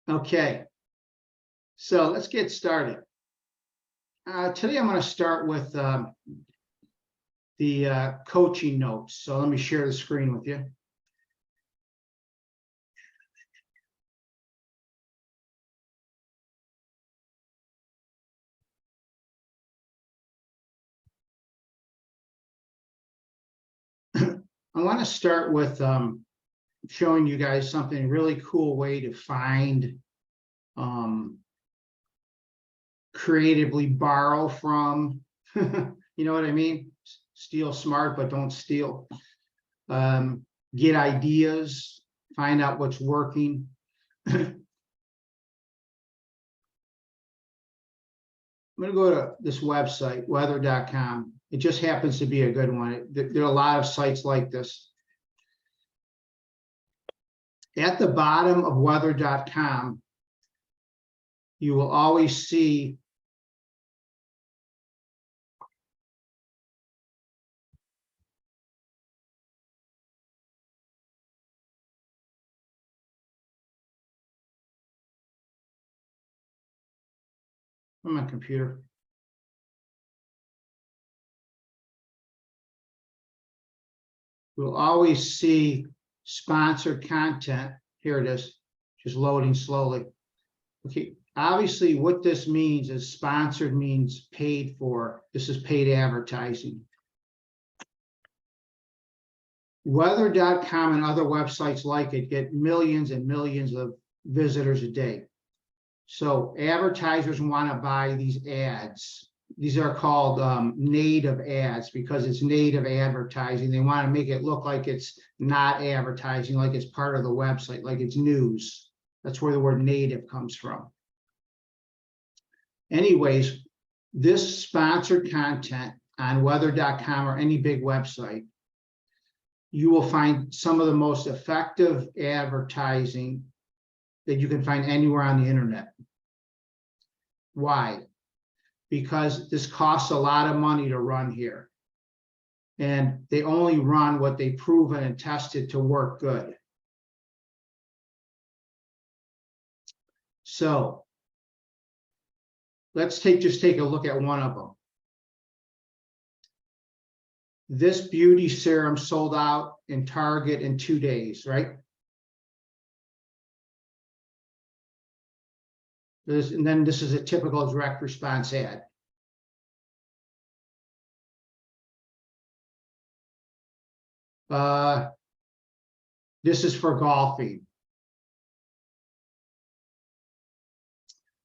Okay, so let's get started. Today I'm going to start with the coaching notes. So let me share the screen with you. I want to start with showing you guys something really cool way to find, creatively borrow from, you know what I mean? Steal smart, but don't steal. Get ideas, find out what's working. I'm going to go to this website, weather.com. It just happens to be a good one. There are a lot of sites like this. At the bottom of weather.com, you will always see on my computer. We'll always see sponsored content. Here it is, just loading slowly. Okay, obviously what this means is sponsored means paid for. This is paid advertising. Weather.com and other websites like it get millions and millions of visitors a day. So advertisers want to buy these ads. These are called native ads because it's native advertising. They want to make it look like it's not advertising, like it's part of the website, like it's news. That's where the word native comes from. Anyways, this sponsored content on weather.com or any big website, you will find some of the most effective advertising that you can find anywhere on the internet. Why? Because this costs a lot of money to run here. And they only run what they've proven and tested to work good. So let's just take a look at one of them. This beauty serum sold out in Target in 2 days, right? And then this is a typical direct response ad. This is for golfing.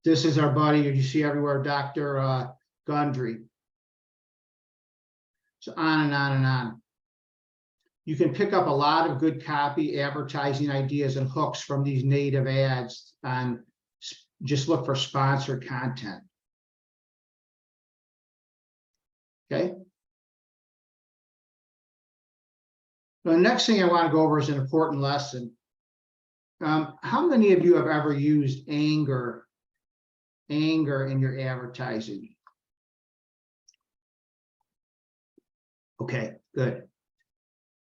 This is our buddy, you see everywhere, Dr. Gundry. So on and on and on. You can pick up a lot of good copy, advertising ideas, and hooks from these native ads on. Just look for sponsored content. Okay. The next thing I want to go over is an important lesson. How many of you have ever used anger in your advertising? Okay, good.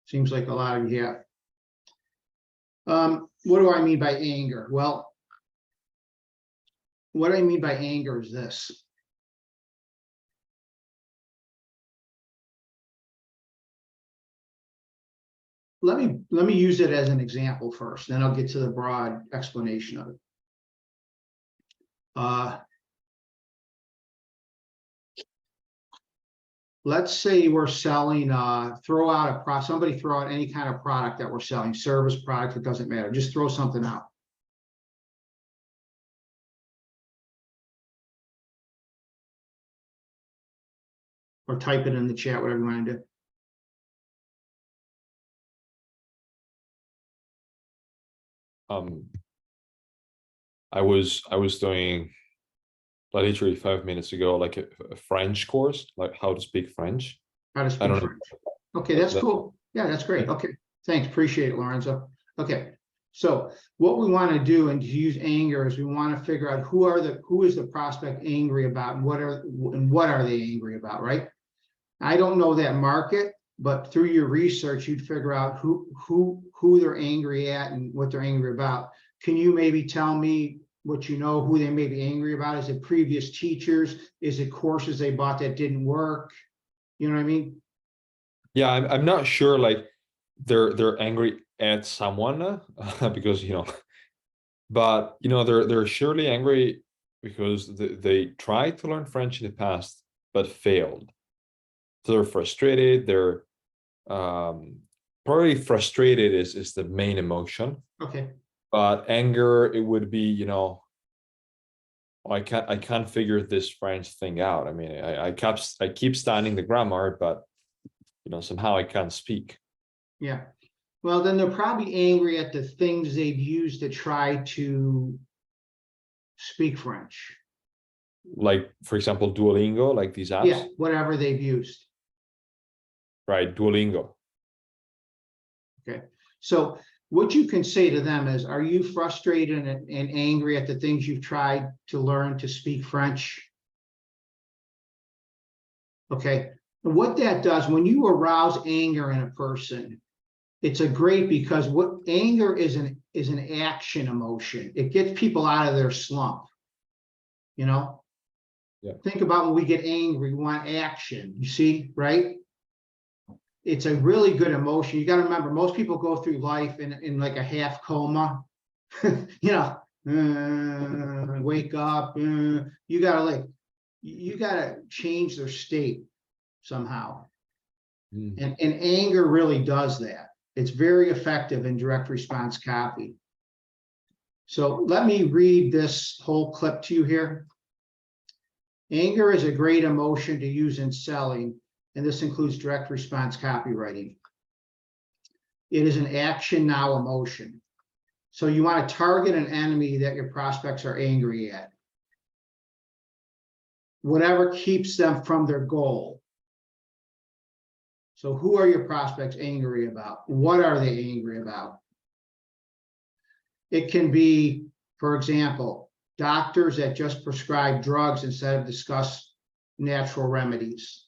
Seems like a lot of you have. What do I mean by anger? Well, what I mean by anger is this. Let me use it as an example first, then I'll get to the broad explanation of it. Let's say we're selling, somebody throw out any kind of product that we're selling, service product, it doesn't matter, just throw something out. Or type it in the chat, whatever you want to do. I was doing literally 5 minutes ago, like a French course, like how to speak French. How to speak French. Okay, that's cool. Yeah, that's great. Okay, thanks. Appreciate it, Lorenzo. Okay, so what we want to do, and to use anger, is we want to figure out who is the prospect angry about, and what are they angry about, right? I don't know that market, but through your research, you'd figure out who they're angry at and what they're angry about. can you maybe tell me what you know, who they may be angry about? Is it previous teachers? Is it courses they bought that didn't work? You know what I mean? Yeah, I'm not sure. Like they're angry at someone because but they're surely angry because they tried to learn French in the past but failed. So they're frustrated. They're probably frustrated is the main emotion. Okay. But anger, it would be, I can't figure this French thing out. I mean, I keep studying the grammar, but somehow I can't speak. Yeah. Well, then they're probably angry at the things they've used to try to speak French. Like, for example, Duolingo, like these apps. Yeah, whatever they've used. Right, Duolingo. Okay. So what you can say to them is, are you frustrated and angry at the things you've tried to learn to speak French? Okay. And what that does, when you arouse anger in a person, it's a great, because what anger is an action emotion. It gets people out of their slump. Yeah. Think about when we get angry, we want action. You see, right? It's a really good emotion. You got to remember, most people go through life in like a half coma. Wake up. You gotta change their state somehow. And anger really does that. It's very effective in direct response copy. So let me read this whole clip to you here. Anger is a great emotion to use in selling, and this includes direct response copywriting. It is an action now emotion. So you want to target an enemy that your prospects are angry at. Whatever keeps them from their goal. So who are your prospects angry about? What are they angry about? It can be, for example, doctors that just prescribe drugs instead of discuss natural remedies.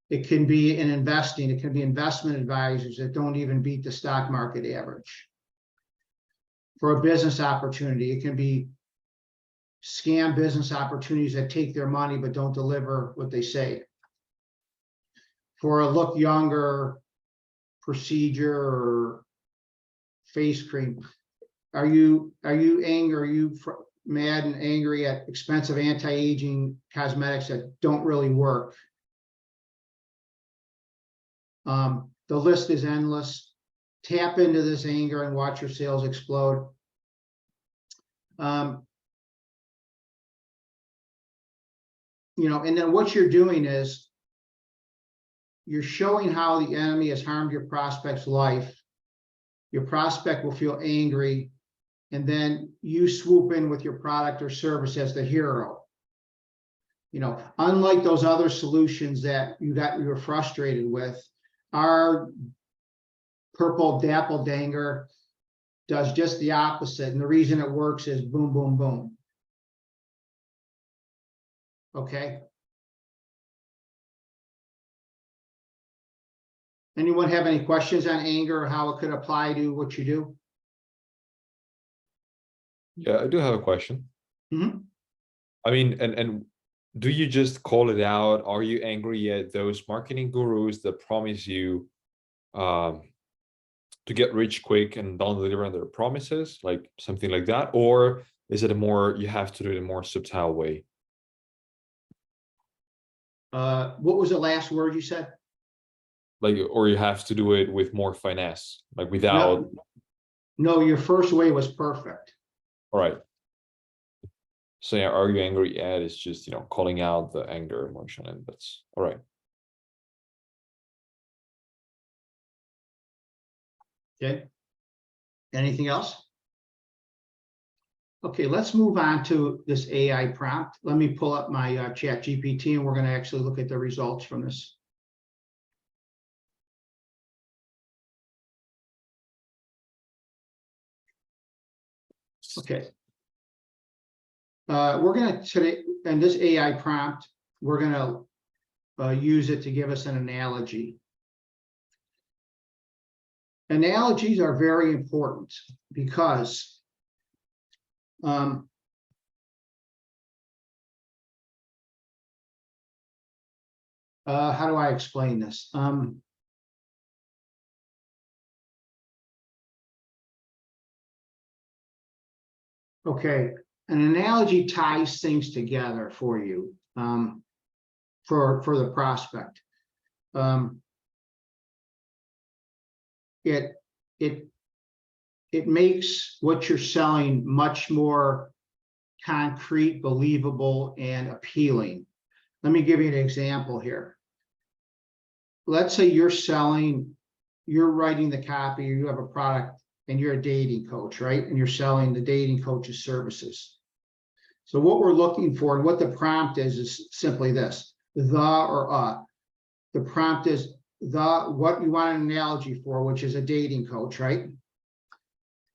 It can be in investing. It can be investment advisors that don't even beat the stock market average. For a business opportunity, it can be scam business opportunities that take their money but don't deliver what they say. For a look younger procedure or face cream, are you angry? Are you mad and angry at expensive anti-aging cosmetics that don't really work? The list is endless. Tap into this anger and watch your sales explode. And then what you're doing is you're showing how the enemy has harmed your prospect's life. Your prospect will feel angry, and then you swoop in with your product or service as the hero. Unlike those other solutions that you were frustrated with, our purple dapple danger does just the opposite. And the reason it works is boom, boom, boom. Okay. Anyone have any questions on anger or how it could apply to what you do? Yeah, I do have a question. Mm-hmm. I mean, and do you just call it out? Are you angry at those marketing gurus that promise you to get rich quick and don't deliver on their promises, like something like that? Or is it you have to do it in a more subtle way? What was the last word you said? Like, or you have to do it with more finesse, like without. No, your first way was perfect. All right. So yeah, are you angry at is just, calling out the anger emotion, and that's all right. Okay. Anything else? Okay, let's move on to this AI prompt. Let me pull up my chat GPT, and we're going to actually look at the results from this. Okay. We're going to today, and this AI prompt, we're going to use it to give us an analogy. Analogies are very important because how do I explain this? Okay, an analogy ties things together for you, for the prospect. It makes what you're selling much more concrete, believable, and appealing. Let me give you an example here. Let's say you're writing the copy, or you have a product and you're a dating coach, right? And you're selling the dating coach's services. So what we're looking for and what the prompt is simply this: the or the prompt is what you want an analogy for, which is a dating coach, right?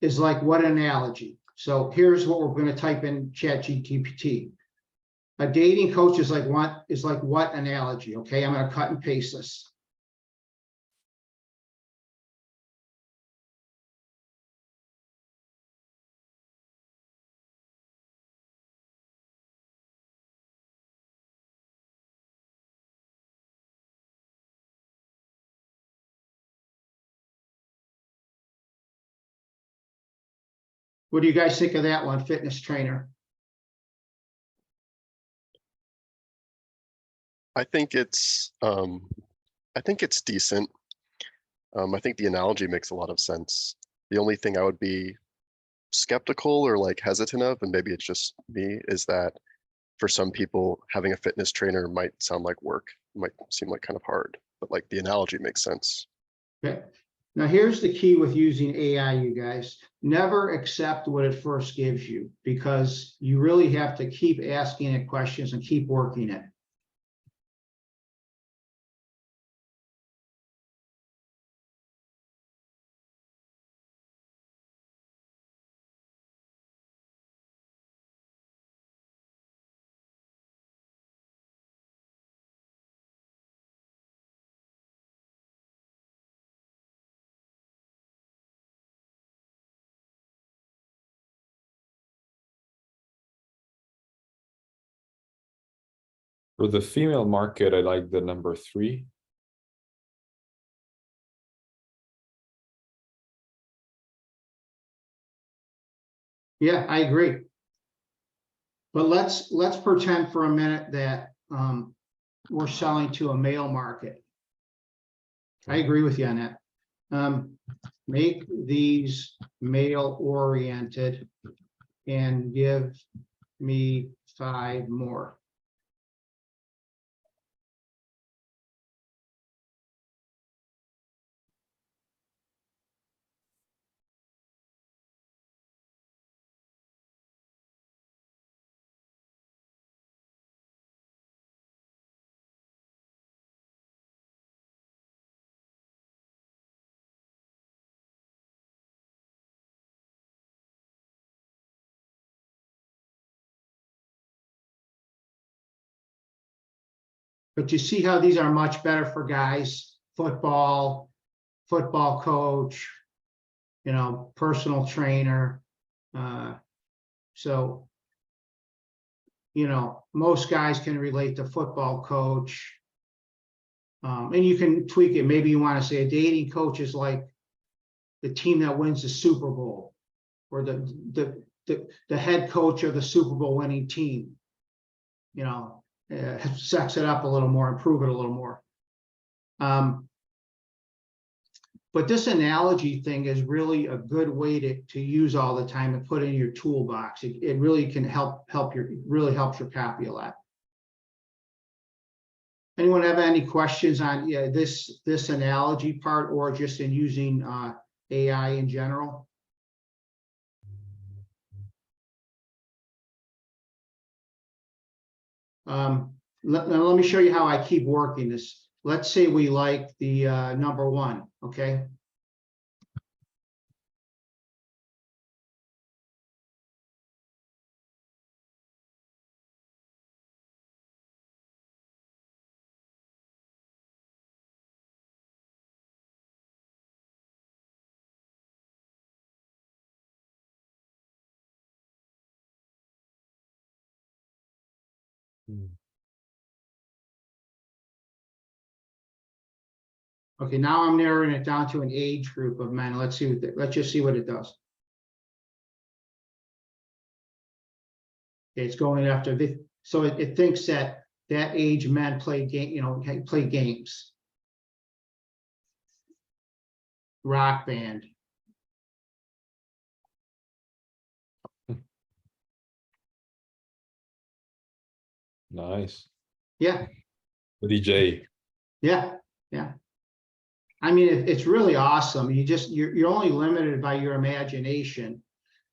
Is like, what analogy? So here's what we're going to type in ChatGPT. A dating coach is like what analogy? Okay, I'm going to cut and paste this. What do you guys think of that one, fitness trainer? I think it's decent. I think the analogy makes a lot of sense. The only thing I would be skeptical or like hesitant of, and maybe it's just me, is that for some people having a fitness trainer might sound like work, might seem like kind of hard, but like the analogy makes sense. Okay. Now here's the key with using AI, you guys. Never accept what it first gives you, because you really have to keep asking it questions and keep working it. For the female market, I like the number 3. Yeah, I agree. But let's pretend for a minute that we're selling to a male market. I agree with you on that. Make these male oriented and give me 5 more. But you see how these are much better for guys: football coach, personal trainer. So, most guys can relate to football coach. And you can tweak it. Maybe you want to say a dating coach is like the team that wins the Super Bowl, or the head coach of the Super Bowl winning team. Sex it up a little more, improve it a little more. But this analogy thing is really a good way to use all the time and put in your toolbox. It really can really helps your copy a lot. Anyone have any questions on this analogy part, or just in using AI in general? Let me show you how I keep working this. Let's say we like the number 1, okay? Hmm. Okay, now I'm narrowing it down to an age group of men. Let's see let's just see what it does. Okay, it's going after so it thinks that age men play play games. Rock band. Nice. Yeah, The DJ. yeah, yeah. I mean, it's really awesome. You're only limited by your imagination.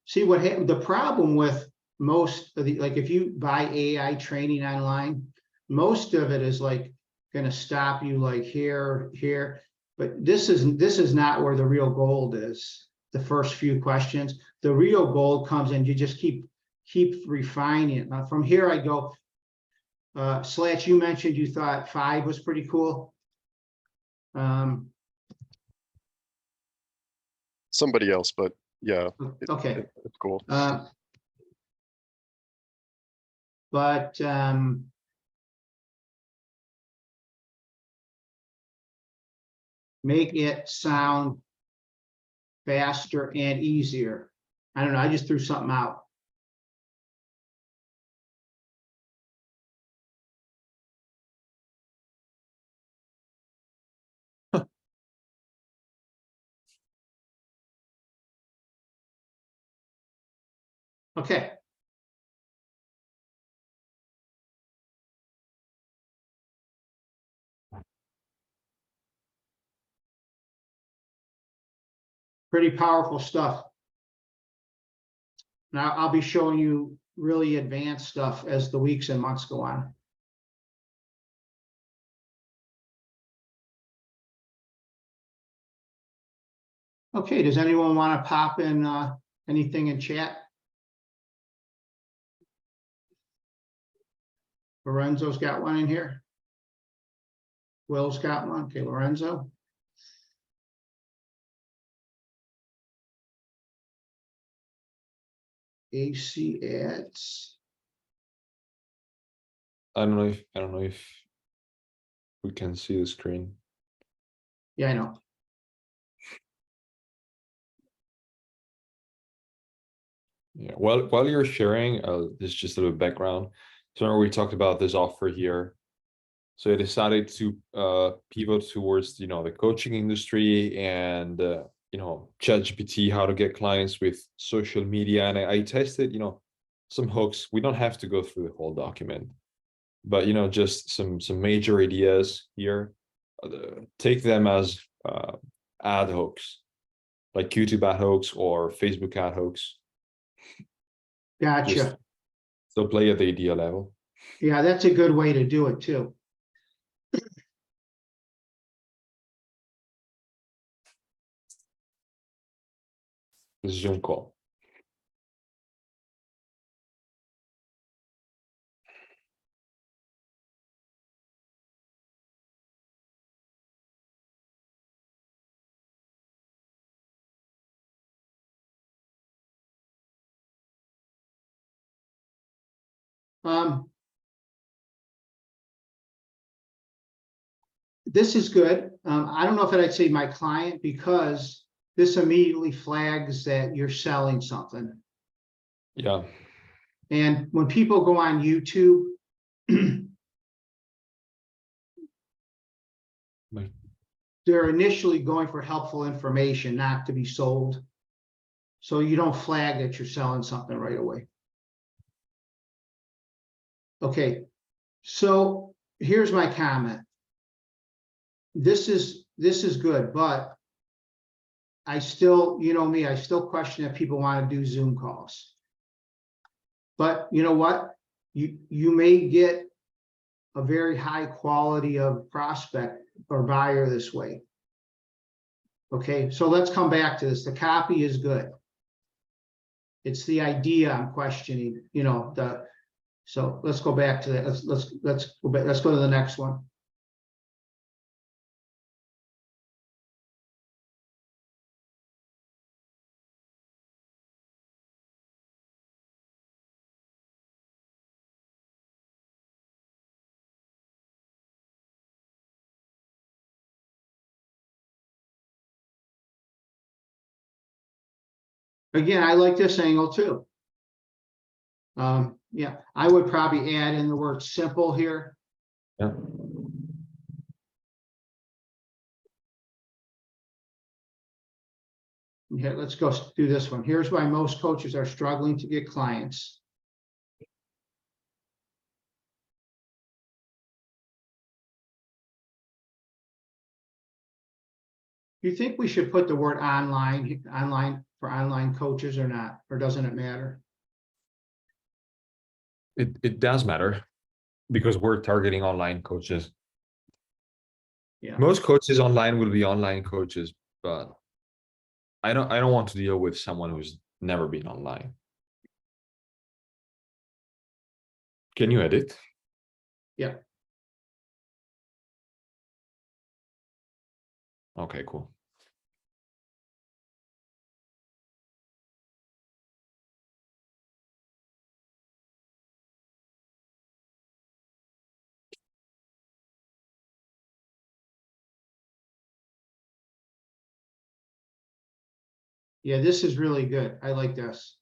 See what happened. The problem with most of the, like, if you buy AI training online, most of it is like going to stop you like here. But this is not where the real gold is. The first few questions, the real gold comes in. You just keep refining it. Now from here I go. Slatch, you mentioned you thought 5 was pretty cool. Somebody else, but yeah, Okay. it's cool. But make it sound faster and easier. I don't know. I just threw something out. Okay. Pretty powerful stuff. Now I'll be showing you really advanced stuff as the weeks and months go on. Okay, does anyone want to pop in anything in chat? Lorenzo's got one in here. Will's got one. Okay, Lorenzo. AC ads. I don't know if we can see the screen. Yeah, I know. Yeah, well, while you're sharing, this is just a little background. So remember we talked about this offer here. So I decided to pivot towards the coaching industry and ChatGPT, how to get clients with social media, and I tested some hooks. We don't have to go through the whole document, but just some major ideas here. Take them as ad hooks, like YouTube ad hooks or Facebook ad hooks. Gotcha. Just still play at the idea level. Yeah, that's a good way to do it too. Zoom call. This is good. I don't know if I'd say my client, because this immediately flags that you're selling something. Yeah. And when people go on YouTube, they're initially going for helpful information, not to be sold. So you don't flag that you're selling something right away. Okay, so here's my comment. This is good, but I still, you know me, I still question if people want to do Zoom calls. But you know what? You may get a very high quality of prospect or buyer this way. Okay, so let's come back to this. The copy is good. It's the idea I'm questioning, so let's go back to that. Let's go back. Let's go to the next one. Again, I like this angle too. Yeah, I would probably add in the word simple here. Yeah. Okay, let's go do this one. Here's why most coaches are struggling to get clients. Do you think we should put the word online for online coaches or not? Or doesn't it matter? It does matter because we're targeting online coaches. Yeah. Most coaches online will be online coaches, but I don't want to deal with someone who's never been online. Can you edit? Yeah. Okay, cool. Yeah, this is really good. I like this.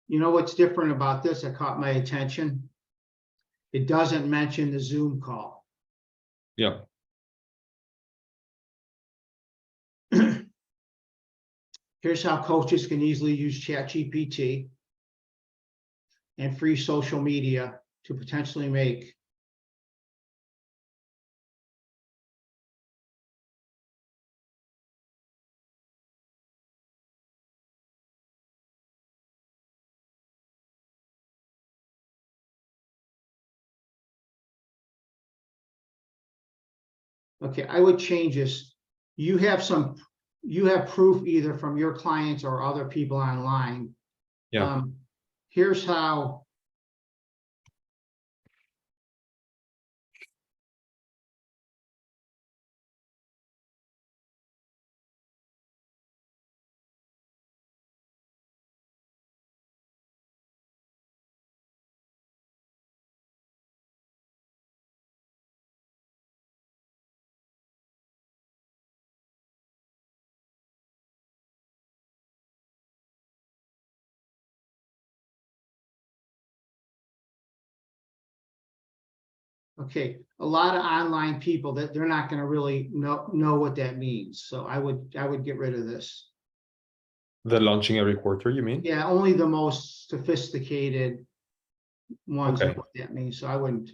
You know what's different about this that caught my attention? It doesn't mention the Zoom call. Yeah. Here's how coaches can easily use ChatGPT and free social media to potentially make okay, I would change this. You have proof either from your clients or other people online. Yeah. Here's how. Okay, a lot of online people that they're not going to really know what that means. So I would get rid of this. The launching every quarter, you mean? Yeah, only the most sophisticated ones know Okay. what that means. So I wouldn't.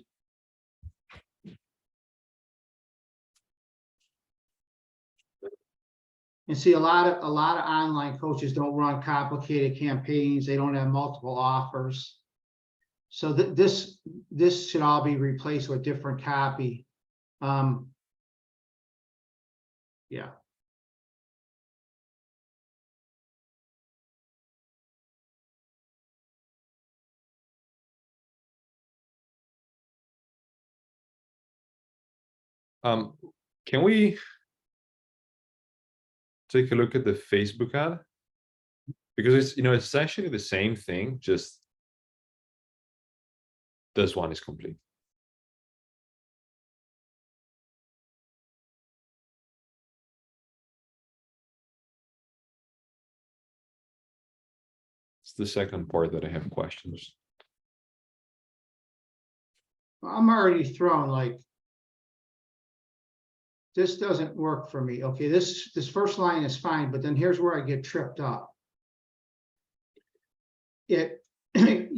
And see, a lot of online coaches don't run complicated campaigns. They don't have multiple offers. So this should all be replaced with different copy. Yeah. Can we take a look at the Facebook ad? Because it's it's essentially the same thing, just this one is complete. It's the second part that I have questions. I'm already thrown, like, this doesn't work for me. Okay, this first line is fine, but then here's where I get tripped up.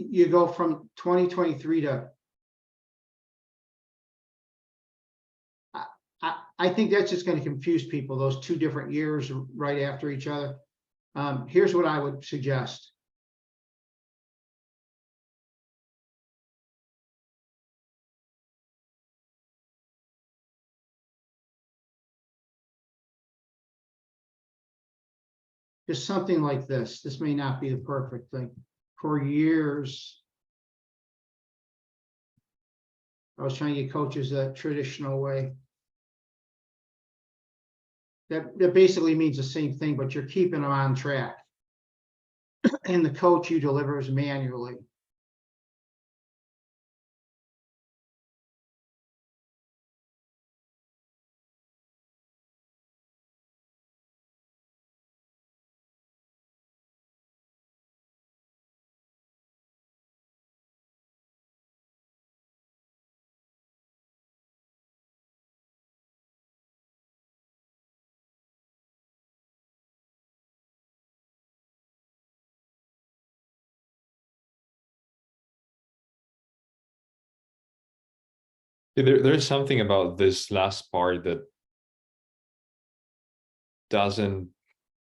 You go from 2023 to I think that's just going to confuse people, those two different years right after each other. Here's what I would suggest. Just something like this. This may not be the perfect thing. For years, I was trying to get coaches that traditional way. That basically means the same thing, but you're keeping them on track. and the coach you delivers manually. There's something about this last part that doesn't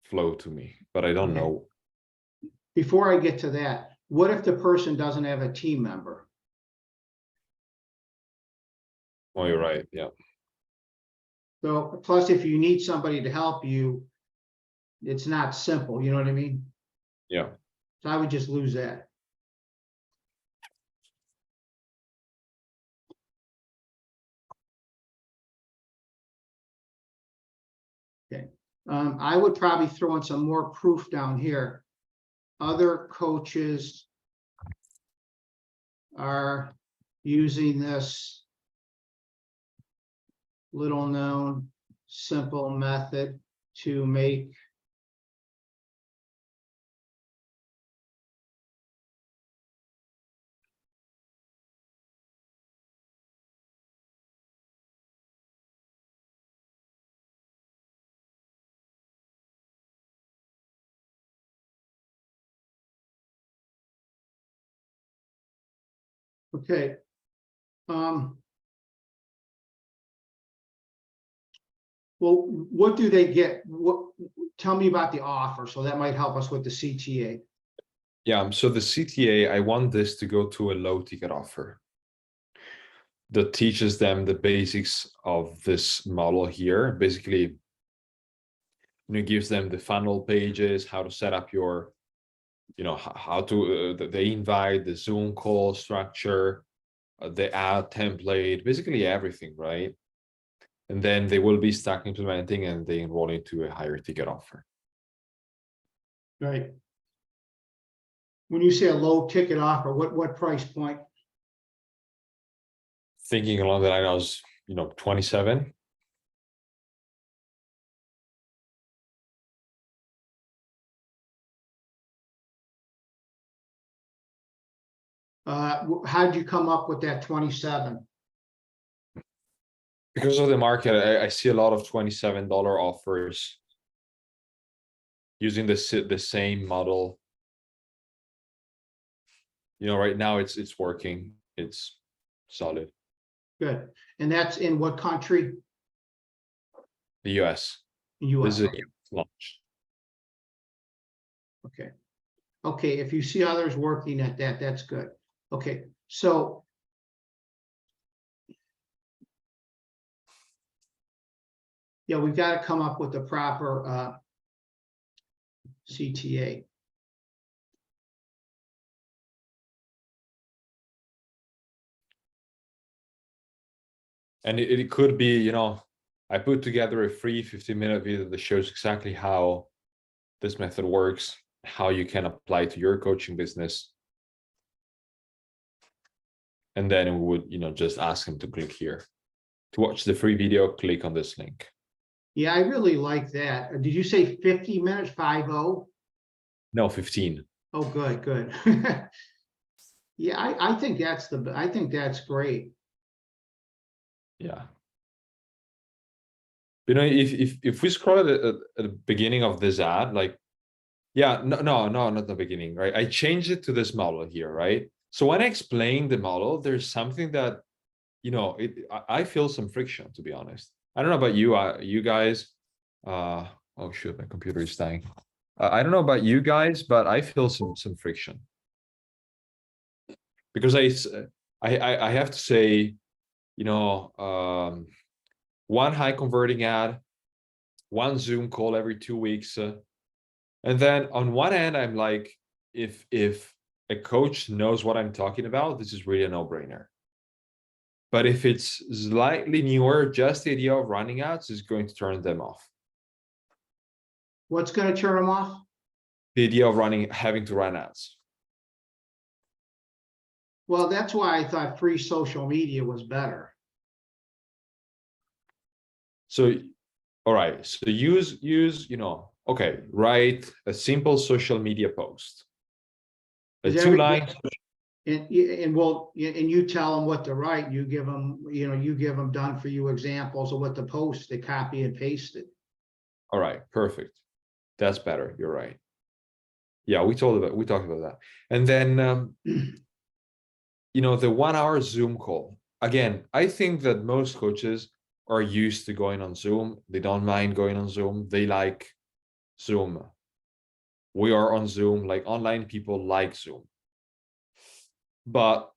flow to me, but I don't Okay. know. Before I get to that, what if the person doesn't have a team member? Oh, you're right. Yeah. So plus, if you need somebody to help you, it's not simple, you know what I mean? Yeah. So I would just lose that. Okay, I would probably throw in some more proof down here. Other coaches are using this little known simple method to make okay. Well, what do they get? What, tell me about the offer, so that might help us with the CTA. Yeah. So the CTA, I want this to go to a low ticket offer that teaches them the basics of this model here. Basically, gives them the funnel pages, how to set up your, how to the invite, the Zoom call structure, the ad template, basically everything, right? And then they will be stuck implementing and they enroll into a higher ticket offer. Right. When you say a low ticket offer, what price point? Thinking along the line, I was, 27. How did you come up with that 27? Because of the market, I see a lot of $27 offers using the same model. Right now it's working. It's solid. Good. And that's in what country? The US. US. This is a Okay. launch. Okay. Okay. If you see others working at that, that's good. Okay. So yeah, we've got to come up with the proper CTA. And it could be, I put together a free 15-minute video that shows exactly how this method works, how you can apply to your coaching business. And then we would, just ask them to click here. To watch the free video, click on this link. Yeah, I really like that. Did you say 50 minutes, 50? No, 15. Oh, good, good. Yeah, I think that's great. Yeah. If we scroll at the beginning of this ad, like, yeah, no, not the beginning, right? I changed it to this model here, right? So when I explain the model, there's something that, I feel some friction, to be honest. I don't know about you, you guys. Oh shoot, my computer is dying. I don't know about you guys, but I feel some friction because I have to say, one high converting ad, one Zoom call every 2 weeks, and then on one end, I'm like, if a coach knows what I'm talking about, this is really a no-brainer. But if it's slightly newer, just the idea of running ads is going to turn them off. What's going to turn them off? the idea of having to run ads. Well, that's why I thought free social media was better. So, all right. So use, okay, write a simple social media post. Is 2 lines. And you tell them what to write. You give them, you give them done for you examples of what to post. They copy and paste it. All right, perfect. That's better. You're right. Yeah, we talked about that. And then, the 1 hour Zoom call. Again, I think that most coaches are used to going on Zoom. They don't mind going on Zoom. They like Zoom. We are on Zoom, like online people like Zoom. But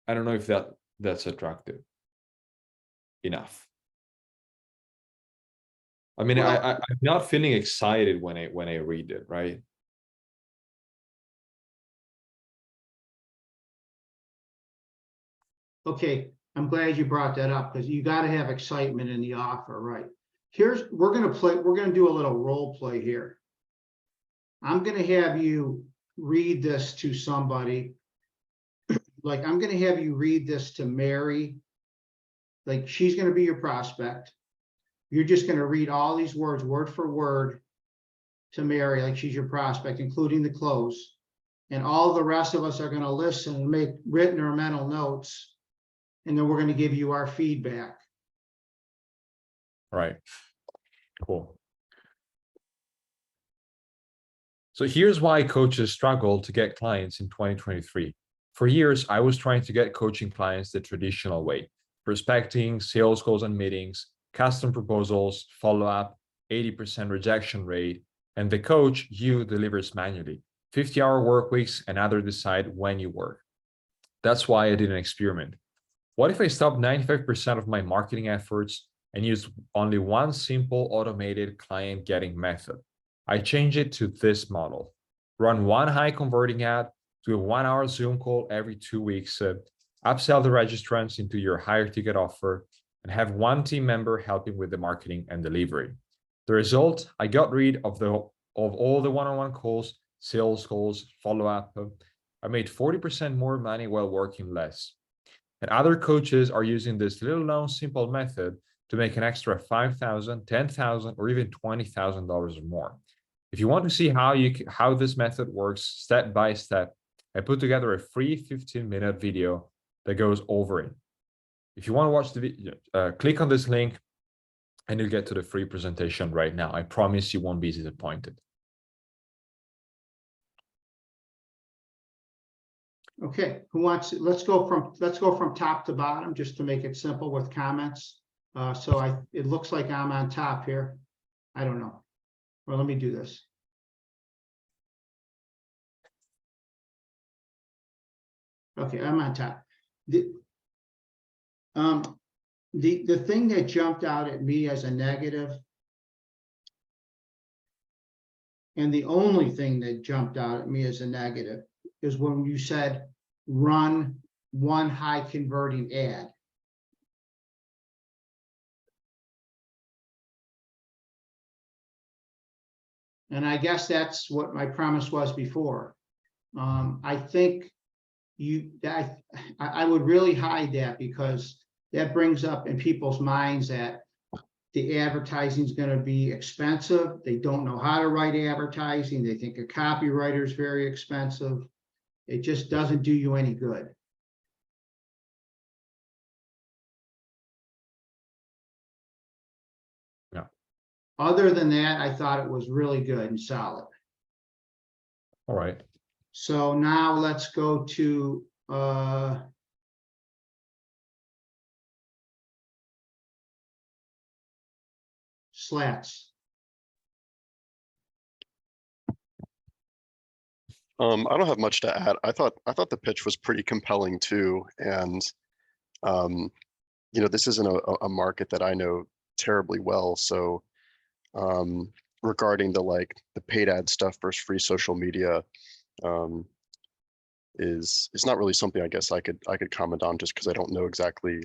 I don't know if that's attractive enough. I mean, Well, I'm not feeling excited when I read it, right? okay, I'm glad you brought that up because you got to have excitement in the offer, right? We're gonna do a little role play here. I'm gonna have you read this to somebody. Like I'm gonna have you read this to Mary. Like she's gonna be your prospect. You're just gonna read all these words, word for word, to Mary, like she's your prospect, including the close. And all the rest of us are gonna listen and make written or mental notes. And then we're gonna give you our feedback. Right. Cool. So here's why coaches struggle to get clients in 2023. For years, I was trying to get coaching clients the traditional way: prospecting, sales calls and meetings, custom proposals, follow-up, 80% rejection rate, and the coach, you, delivers manually. 50-hour work weeks, and others decide when you work. That's why I did an experiment. What if I stopped 95% of my marketing efforts and used only one simple automated client getting method? I changed it to this model: run one high converting ad, do a 1 hour Zoom call every 2 weeks, upsell the registrants into your higher ticket offer, and have one team member helping with the marketing and delivery. The result, I got rid of all the one-on-one calls, sales calls, follow-up. I made 40% more money while working less. And other coaches are using this little known simple method to make an extra $5,000, $10,000, or even $20,000 or more. If you want to see how this method works step by step, I put together a free 15-minute video that goes over it. If you want to watch the video, click on this link and you'll get to the free presentation right now. I promise you won't be disappointed. Okay, who wants, let's go from top to bottom just to make it simple with comments. It looks like I'm on top here. I don't know. Well, let me do this. Okay, I'm on top. The thing that jumped out at me as a negative, and the only thing that jumped out at me as a negative, is when you said run one high converting ad. And I guess that's what my promise was before. I think I would really hide that, because that brings up in people's minds that the advertising is going to be expensive. They don't know how to write advertising. They think a copywriter is very expensive. It just doesn't do you any good. Yeah. Other than that, I thought it was really good and solid. All right. So now let's go to slats. I don't have much to add. I thought the pitch was pretty compelling too, and this isn't a market that I know terribly well. So regarding the paid ad stuff versus free social media, is not really something I guess I could comment on, just because I don't know exactly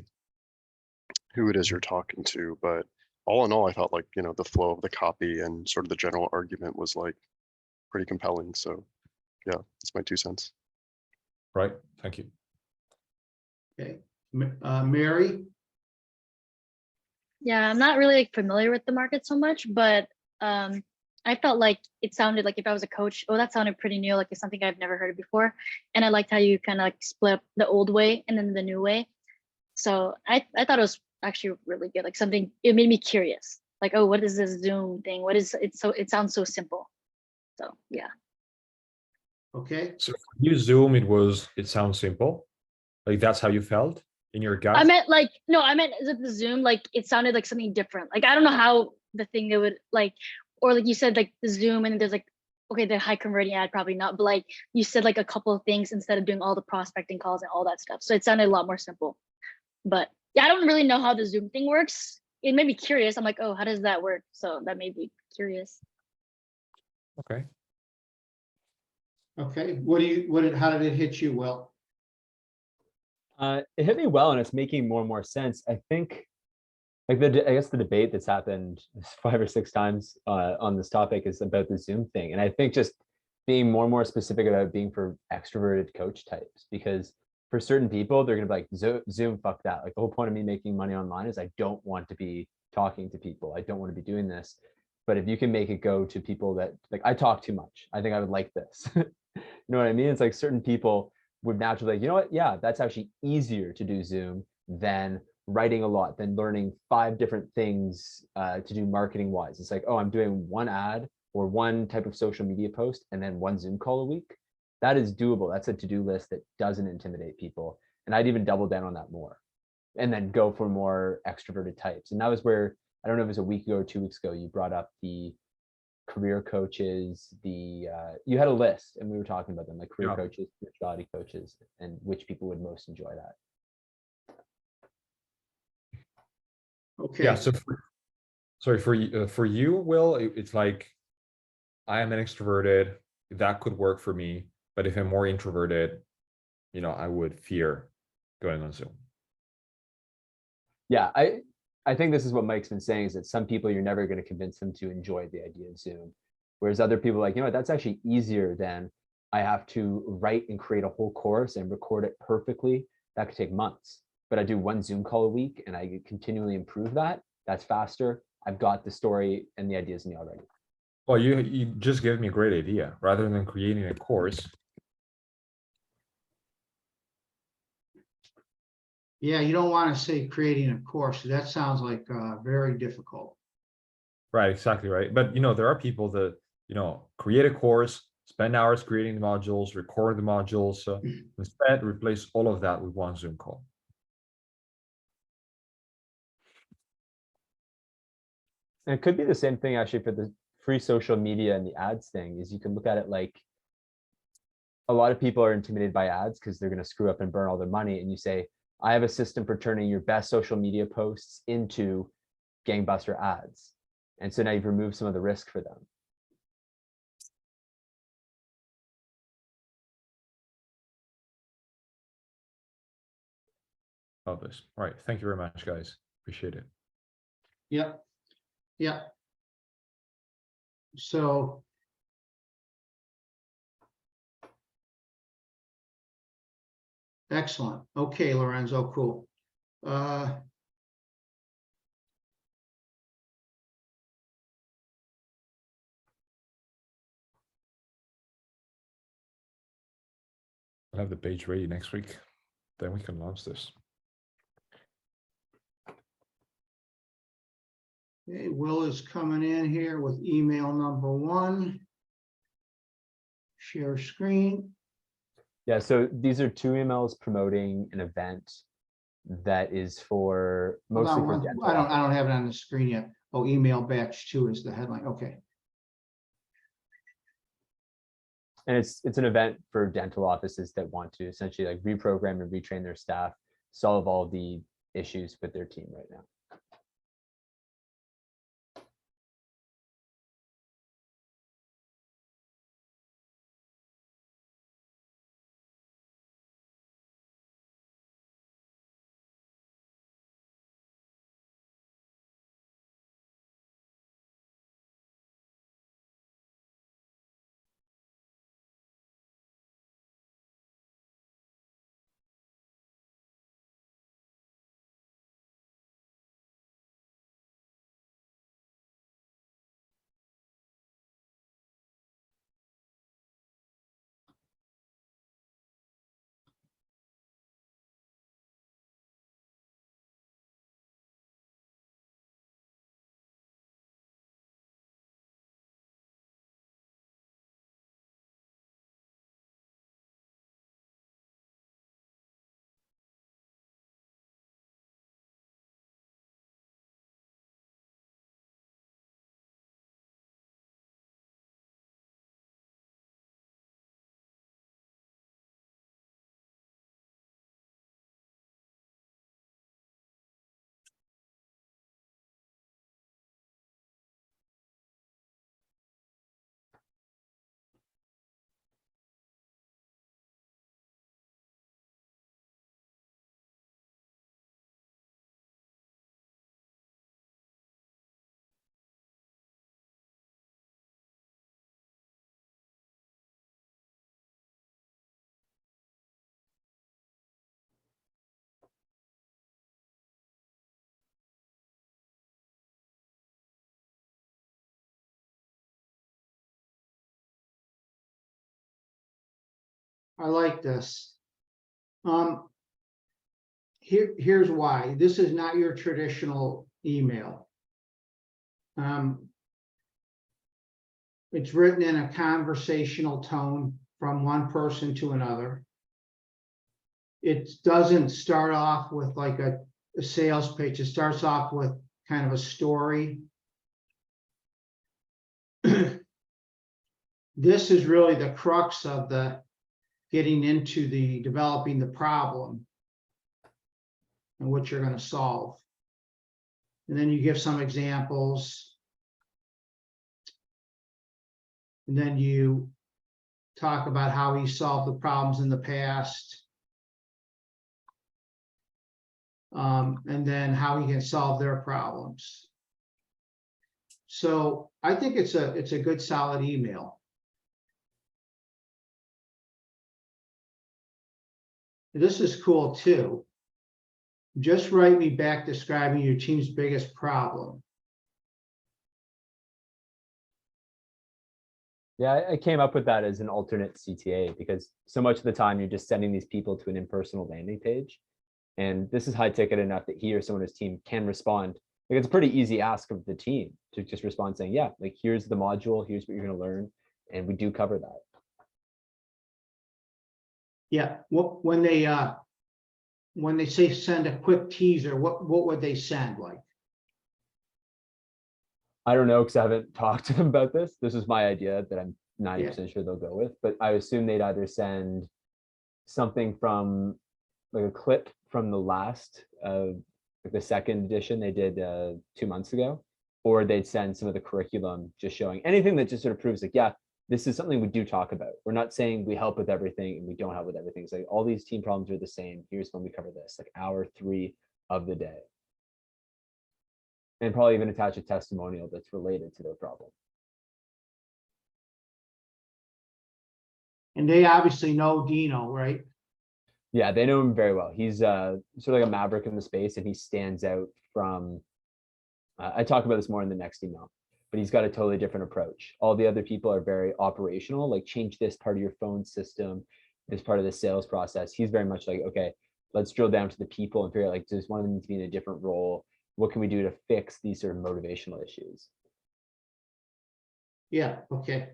who it is you're talking to. But all in all, I thought like, the flow of the copy and sort of the general argument was like pretty compelling. So yeah, that's my 2 cents. Right. Thank you. Okay, Mary? Yeah, I'm not really like familiar with the market so much, but I felt like it sounded like if I was a coach, oh, that sounded pretty new, like it's something I've never heard of before. And I liked how you kind of like split up the old way and then the new way. So I thought it was actually really good, like something, it made me curious. Like, oh, what is this Zoom thing? What is it? So it sounds so simple. So yeah. Okay, So for you, Zoom, it sounds simple. Like that's how you felt in your gut. I meant like, no, I meant the Zoom, like it sounded like something different. Like, I don't know how the thing it would like, or like you said, like the Zoom and then there's like, okay, the high converting ad, probably not, but like you said like a couple of things instead of doing all the prospecting calls and all that stuff. So it sounded a lot more simple, but yeah, I don't really know how the Zoom thing works. It made me curious. I'm like, oh, how does that work? So that made me curious. Okay. okay. How did it hit you, Will? It hit me well, and it's making more and more sense. I think, like I guess the debate that's happened 5 or 6 times on this topic is about the Zoom thing, and I think just being more and more specific about being for extroverted coach types, because for certain people they're gonna be like, Zoom, fuck that. Like the whole point of me making money online is I don't want to be talking to people. I don't want to be doing this. But if you can make it go to people that like, I talk too much, I think I would like this. You know what I mean? It's like certain people would naturally like, you know what? Yeah, that's actually easier to do Zoom than writing a lot, than learning 5 different things to do marketing wise. It's like, oh, I'm doing one ad or one type of social media post and then 1 Zoom call a week. That is doable. That's a to-do list that doesn't intimidate people. And I'd even double down on that more and then go for more extroverted types. And that was where, I don't know if it was a week ago or 2 weeks ago, you brought up the career coaches, you had a list and we were talking about them, like career coaches, spirituality coaches, and which people would most enjoy that. Okay. Yeah. So sorry for you, Will. It's like I am an extroverted. That could work for me, but if I'm more introverted, I would fear going on Zoom. Yeah, I think this is what Mike's been saying, is that some people you're never going to convince them to enjoy the idea of Zoom. Whereas other people are like, you know what, that's actually easier than I have to write and create a whole course and record it perfectly. That could take months. But I do 1 Zoom call a week and I continually improve that. That's faster. I've got the story and the ideas in me already. Well, you just gave me a great idea. Rather than creating a course, Yeah, you don't want to say creating a course. That sounds like very difficult. right? Exactly, right. But there are people that create a course, spend hours creating the modules, record the modules. Instead, replace all of that with 1 Zoom call. And it could be the same thing actually for the free social media and the ads thing, is you can look at it like a lot of people are intimidated by ads because they're going to screw up and burn all their money. And you say, I have a system for turning your best social media posts into gangbuster ads. And so now you've removed some of the risk for them. Publish. All right. Thank you very much, guys. Appreciate it. Yep. Yep. So excellent. Okay, Lorenzo, cool. I'll have the page ready next week. Then we can launch this. Okay, Will is coming in here with email number 1. Share screen. Yeah, so these are 2 emails promoting an event that is for Hold mostly on, for dental. I don't have it on the screen yet. Oh, email batch 2 is the headline. Okay. And it's an event for dental offices that want to essentially like reprogram and retrain their staff, solve all the issues with their team right now. I like this. Here's why. This is not your traditional email. It's written in a conversational tone from one person to another. It doesn't start off with like a sales pitch. It starts off with kind of a story. This is really the crux of the getting into the developing the problem and what you're going to solve. And then you give some examples. And then you talk about how he solved the problems in the past. And then how he can solve their problems. So I think it's a good solid email. This is cool too. Just write me back describing your team's biggest problem. Yeah, I came up with that as an alternate CTA because so much of the time you're just sending these people to an impersonal landing page. And this is high ticket enough that he or someone on his team can respond. Like, it's a pretty easy ask of the team to just respond saying, yeah, like, here's the module, here's what you're going to learn. And we do cover that. Yeah, when they say send a quick teaser, what would they send like? I don't know, because I haven't talked to them about this. This is my idea that I'm 90% sure they'll go with, but I assume they'd either send something from like a clip from the last, like the second edition they did 2 months ago, or they'd send some of the curriculum just showing anything that just sort of proves like, yeah, this is something we do talk about. We're not saying we help with everything and we don't help with everything. It's like all these team problems are the same. Here's when we cover this, like hour 3 of the day. And probably even attach a testimonial that's related to their problem. And they obviously know Dino, right? Yeah, they know him very well. He's sort of like a maverick in the space, and he stands out from, I talk about this more in the next email, but he's got a totally different approach. All the other people are very operational, like change this part of your phone system, this part of the sales process. He's very much like, okay, let's drill down to the people and figure out, like, does one of them need to be in a different role? What can we do to fix these sort of motivational issues? Yeah, okay.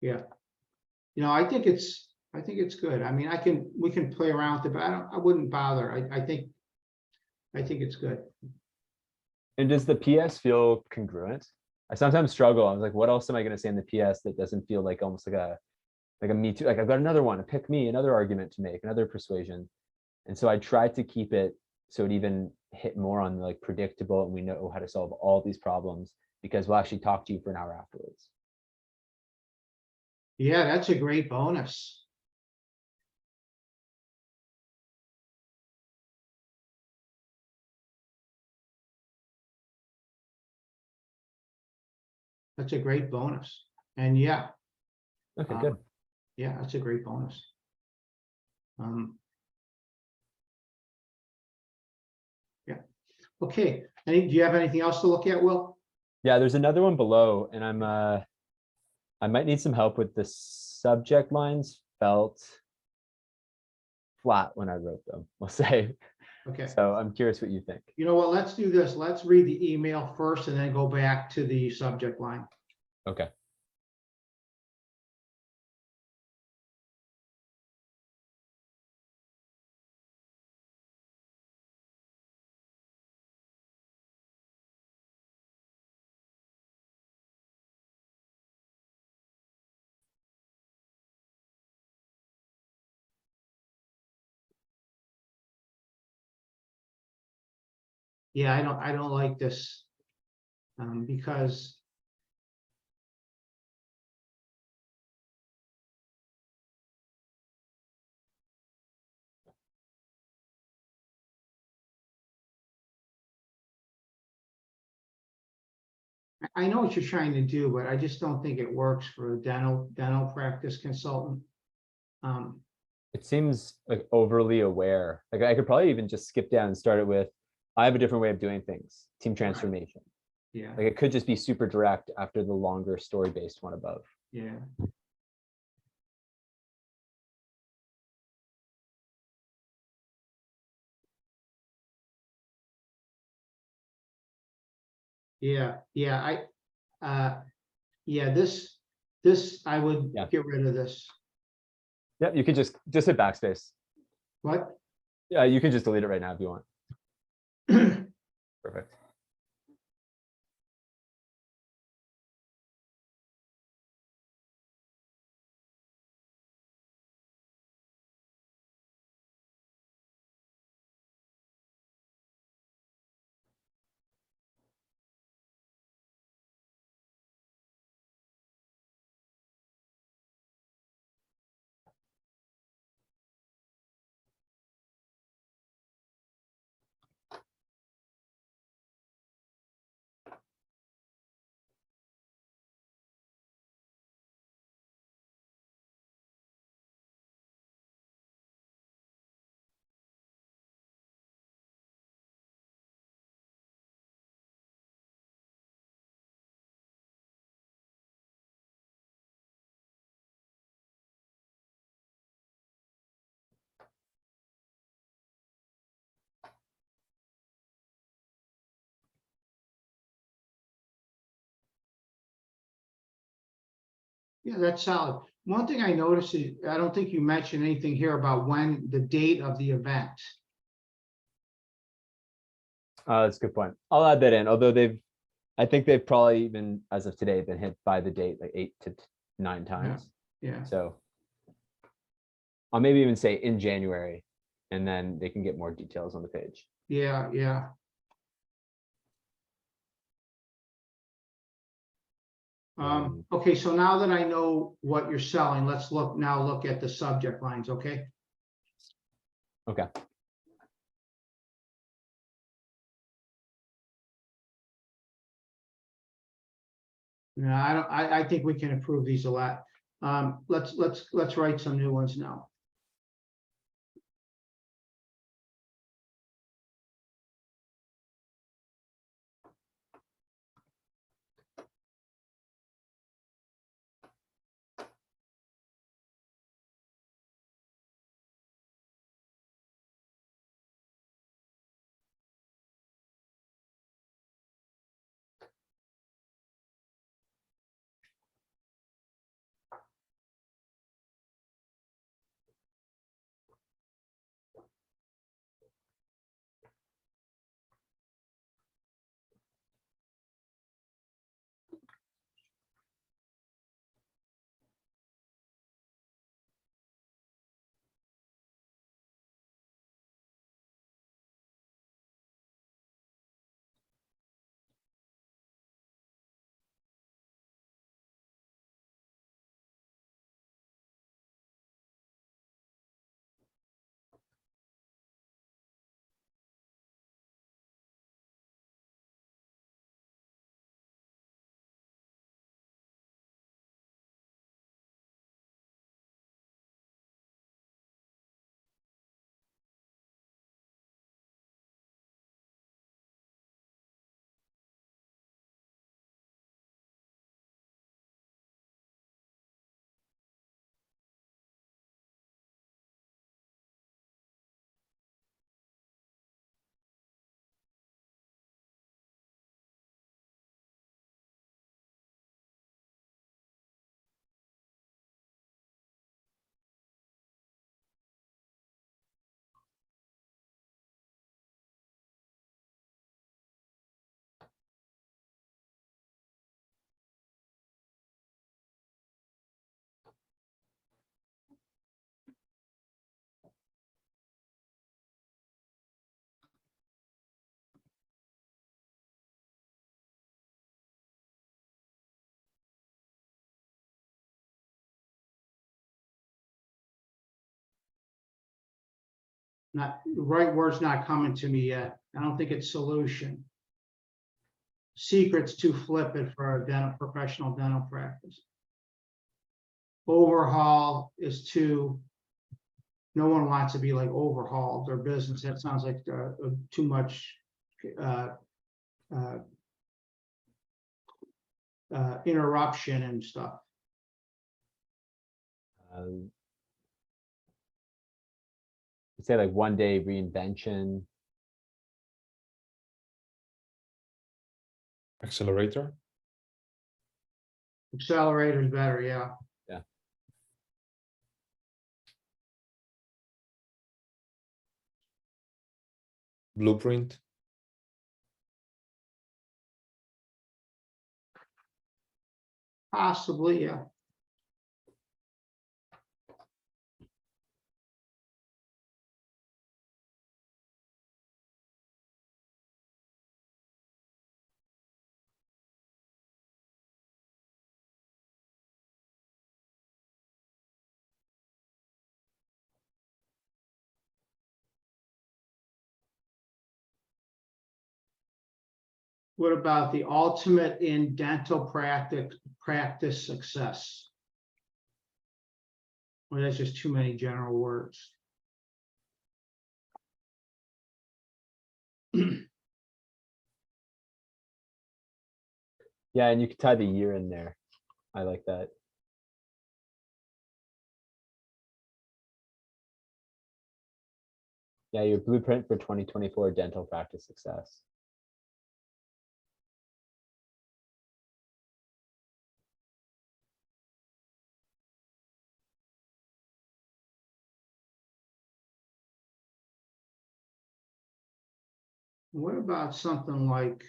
Yeah. You know, I think it's good. I mean, we can play around with it, but I wouldn't bother. I think it's good. And does the PS feel congruent? I sometimes struggle. I was like, what else am I going to say in the PS that doesn't feel like almost like a me too? Like, I've got another one, a pick me, another argument to make, another persuasion. And so I tried to keep it so it even hit more on like predictable, and we know how to solve all these problems because we'll actually talk to you for an hour afterwards. Yeah, that's a great bonus. That's a great bonus. And yeah. Okay, good. Yeah, that's a great bonus. Yeah. Okay. Do you have anything else to look at, Will? Yeah, there's another one below, and I might need some help with the subject lines. Felt flat when I wrote them, we'll say. Okay. So I'm curious what you think. You know what? Let's do this. Let's read the email first and then go back to the subject line. Okay. Yeah, I don't like this because I know what you're trying to do, but I just don't think it works for a dental practice consultant. It seems like overly aware. Like, I could probably even just skip down and start it with, I have a different way of doing things, team transformation. Yeah, Like it could just be super direct after the longer story-based one above. yeah. Yeah, yeah, this, I would Yeah. get rid of this. Yeah, you could just hit backspace. What? Yeah, you can just delete it right now if you want. Perfect. Yeah, that's solid. One thing I noticed is, I don't think you mentioned anything here about when the date of the event. That's a good point. I'll add that in, although I think they've probably been, as of today, been hit by the date like 8 to 9 times. Yeah, So I'll maybe even say in January, and then they can get more details on the page. yeah, yeah. Okay, so now that I know what you're selling, let's look at the subject lines, okay? Okay. No, I think we can improve these a lot. Let's write some new ones now. Not, the right word's not coming to me yet. I don't think it's solution. Secret's too flippant for a professional dental practice. Overhaul is too, no one wants to be like overhauled their business. That sounds like too much interruption and stuff. Say like 1-day reinvention. Accelerator. Accelerator's better, yeah. Blueprint. Possibly, yeah. What about the ultimate in dental practice success? Well, that's just too many general words. Yeah, and you could tie the year in there. I like that. Yeah, your blueprint for 2024 dental practice success. What about something like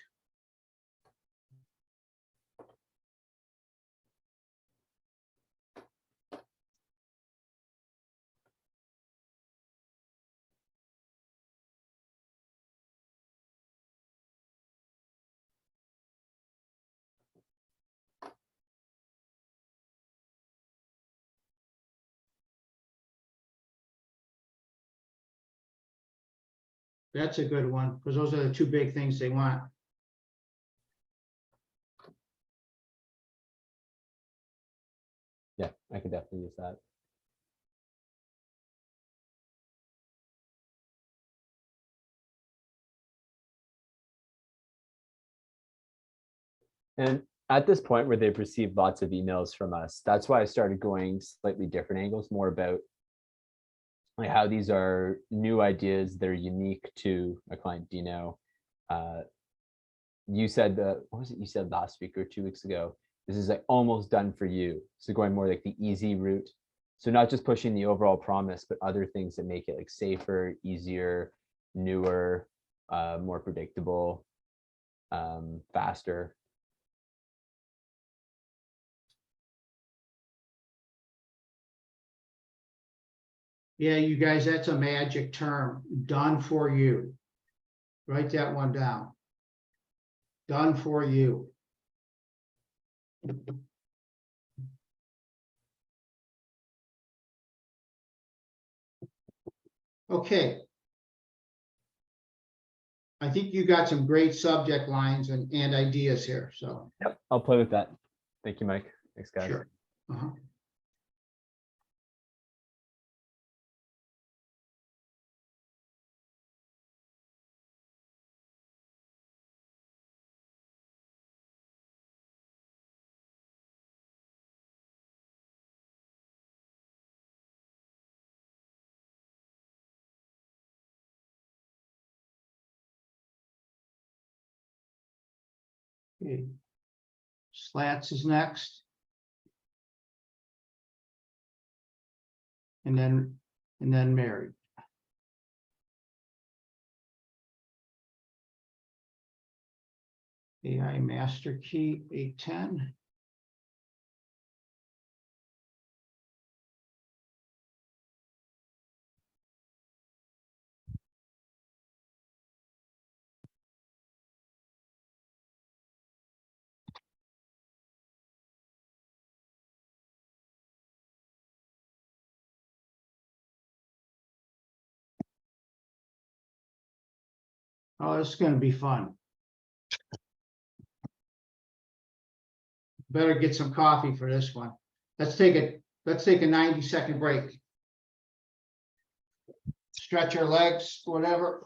that's a good one, because those are the two big things they want. Yeah, I could definitely use that. And at this point where they've received lots of emails from us, that's why I started going slightly different angles, more about like how these are new ideas that are unique to a client. Dino, you said what was it you said last week or 2 weeks ago? This is like almost done for you. So going more like the easy route. So not just pushing the overall promise, but other things that make it like safer, easier, newer, more predictable, faster. Yeah, you guys, that's a magic term, done for you. Write that one down. Done for you. Okay. I think you got some great subject lines and ideas here, so. Yep, I'll play with that. Thank you, Mike. Thanks, guys. Sure. Uh-huh. Okay. Slats is next. And then married. AI master key 810. Oh, this is going to be fun. Better get some coffee for this one. Let's take a 90-second break. Stretch your legs, whatever.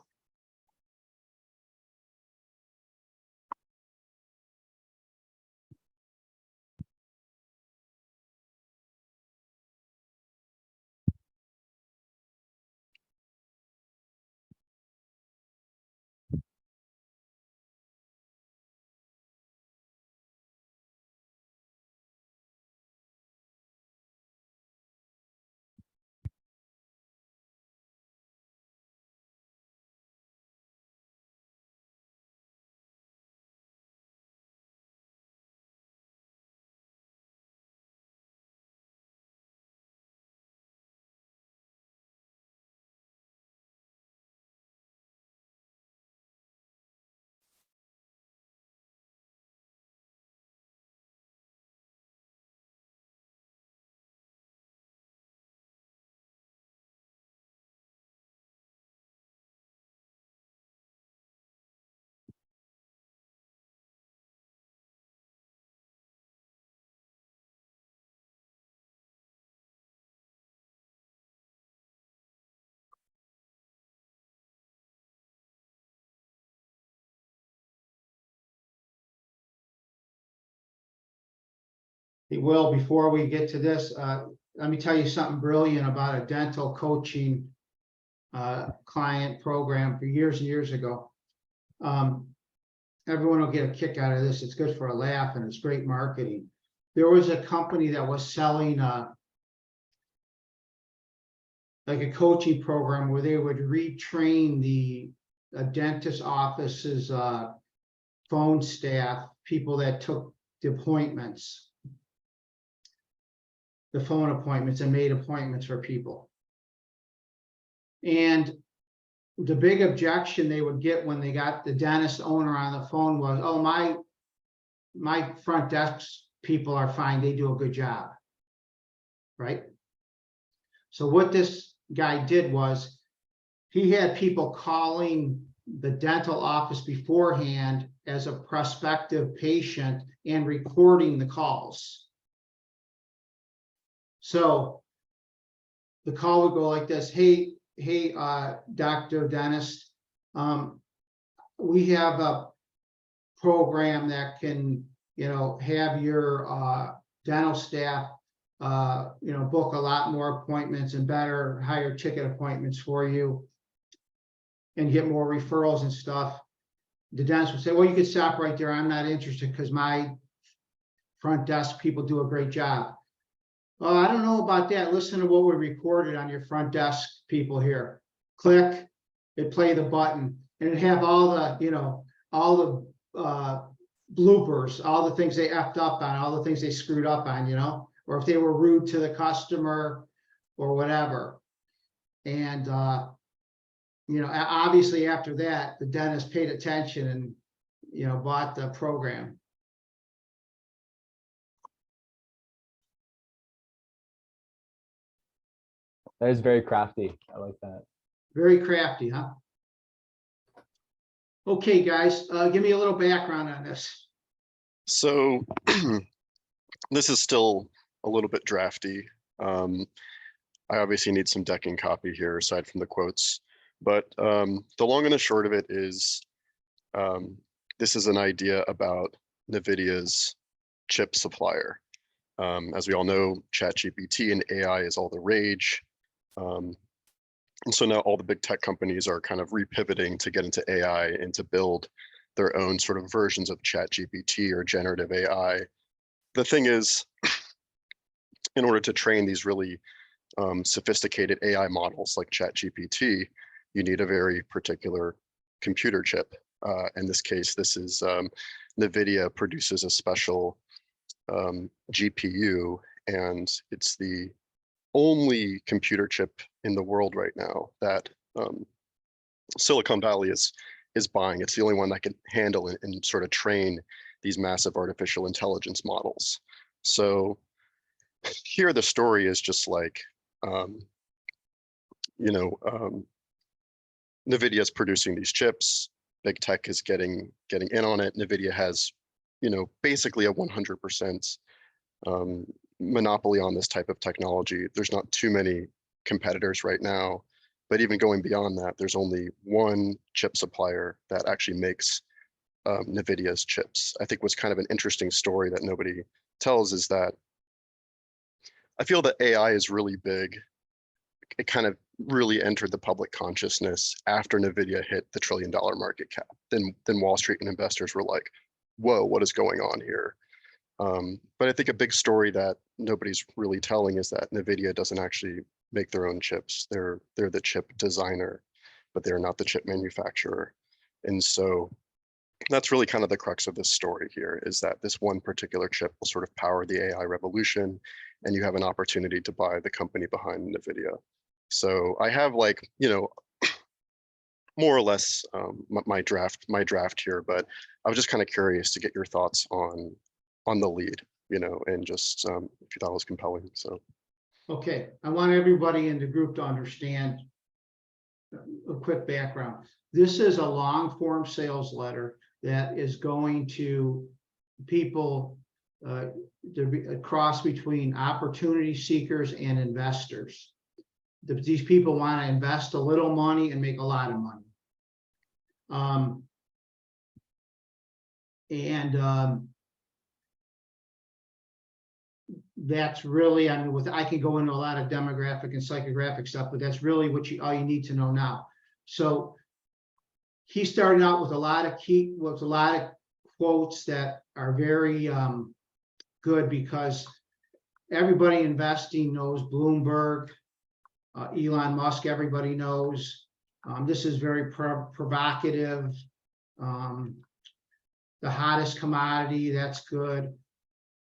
Will, before we get to this, let me tell you something brilliant about a dental coaching client program for years and years ago. Everyone will get a kick out of this. It's good for a laugh and it's great marketing. There was a company that was selling like a coaching program where they would retrain the dentist office's phone staff, people that took the appointments, the phone appointments, and made appointments for people. And the big objection they would get when they got the dentist owner on the phone was, oh, my front desk people are fine, they do a good job, right? So what this guy did was he had people calling the dental office beforehand as a prospective patient and recording the calls. So the call would go like this: hey, Dr. Dentist, we have a program that can, have your dental staff, book a lot more appointments and better, higher ticket appointments for you and get more referrals and stuff. The dentist would say, well, you could stop right there. I'm not interested because my front desk people do a great job. Oh, I don't know about that. Listen to what we recorded on your front desk people here. Click, it play the button, and it have all the, all the bloopers, all the things they effed up on, all the things they screwed up on, or if they were rude to the customer or whatever. And, obviously after that, the dentist paid attention and, bought the program. That is very crafty. I like that. Very crafty, huh? Okay, guys, give me a little background on this. So this is still a little bit drafty. I obviously need some decking copy here aside from the quotes, but the long and the short of it is this is an idea about NVIDIA's chip supplier. As we all know, ChatGPT and AI is all the rage. And so now all the big tech companies are kind of repivoting to get into AI and to build their own sort of versions of ChatGPT or generative AI. The thing is, in order to train these really sophisticated AI models like ChatGPT, you need a very particular computer chip. In this case, this is NVIDIA produces a special GPU, and it's the only computer chip in the world right now that Silicon Valley is buying. It's the only one that can handle it and sort of train these massive artificial intelligence models. So here the story is just like, NVIDIA is producing these chips. Big tech is getting in on it. NVIDIA has, basically a 100% monopoly on this type of technology. There's not too many competitors right now, but even going beyond that, there's only one chip supplier that actually makes NVIDIA's chips. I think what's kind of an interesting story that nobody tells is that I feel that AI is really big. It kind of really entered the public consciousness after NVIDIA hit the $1 trillion market cap. Then Wall Street and investors were like, whoa, what is going on here? But I think a big story that nobody's really telling is that NVIDIA doesn't actually make their own chips. They're the chip designer, but they're not the chip manufacturer. And so that's really kind of the crux of this story here, is that this one particular chip will sort of power the AI revolution, and you have an opportunity to buy the company behind NVIDIA. So I have more or less my draft here, but I was just kind of curious to get your thoughts on the lead, and just if you thought it was compelling. So. Okay, I want everybody in the group to understand a quick background. This is a long form sales letter that is going to people, a cross between opportunity seekers and investors. These people want to invest a little money and make a lot of money. that's really, I mean, I can go into a lot of demographic and psychographic stuff, but that's really all you need to know now. So he started out with a lot of quotes that are very good, because everybody investing knows Bloomberg, Elon Musk, everybody knows. This is very provocative. The hottest commodity, that's good.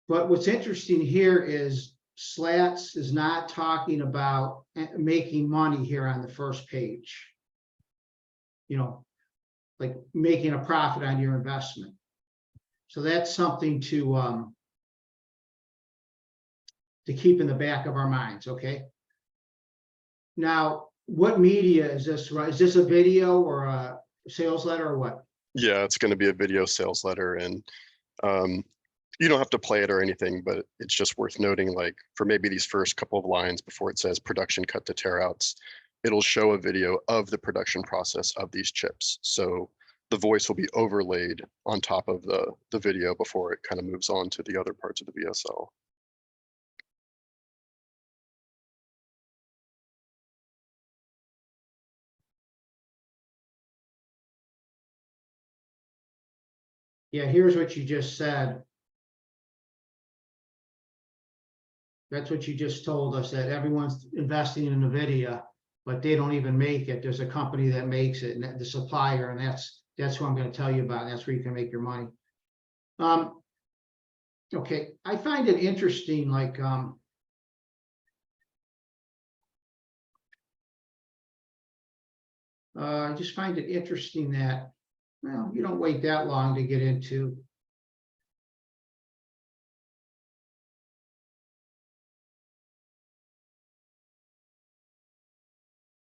But what's interesting here is Slats is not talking about making money here on the first page. You know, like making a profit on your investment. So that's something to keep in the back of our minds, okay? Now, what media is this? Is this a video or a sales letter or what? Yeah, it's going to be a video sales letter, and you don't have to play it or anything, but it's just worth noting, like for maybe these first couple of lines before it says production cut to tearouts, it'll show a video of the production process of these chips. So the voice will be overlaid on top of the video before it kind of moves on to the other parts of the VSL. Yeah, here's what you just said. That's what you just told us, that everyone's investing in NVIDIA, but they don't even make it. There's a company that makes it, and the supplier, and that's who I'm going to tell you about. And that's where you can make your money. Okay, I find it interesting, like I just find it interesting that, well, you don't wait that long to get into.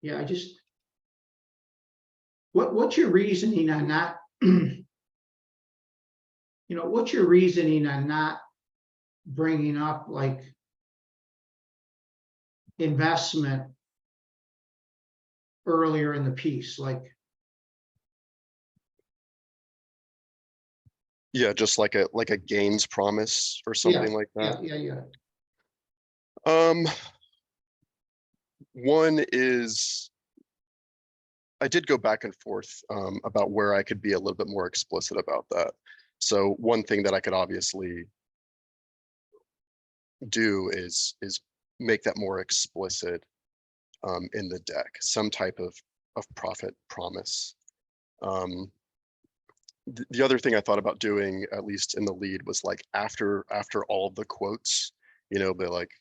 Yeah, I just, what's your reasoning on not, what's your reasoning on not bringing up like investment earlier in the piece? Like, Yeah, just like a gains promise or something like that. Yeah. One is, I did go back and forth about where I could be a little bit more explicit about that. So one thing that I could obviously do is make that more explicit in the deck, some type of profit promise. The other thing I thought about doing, at least in the lead, was like after all of the quotes, but like,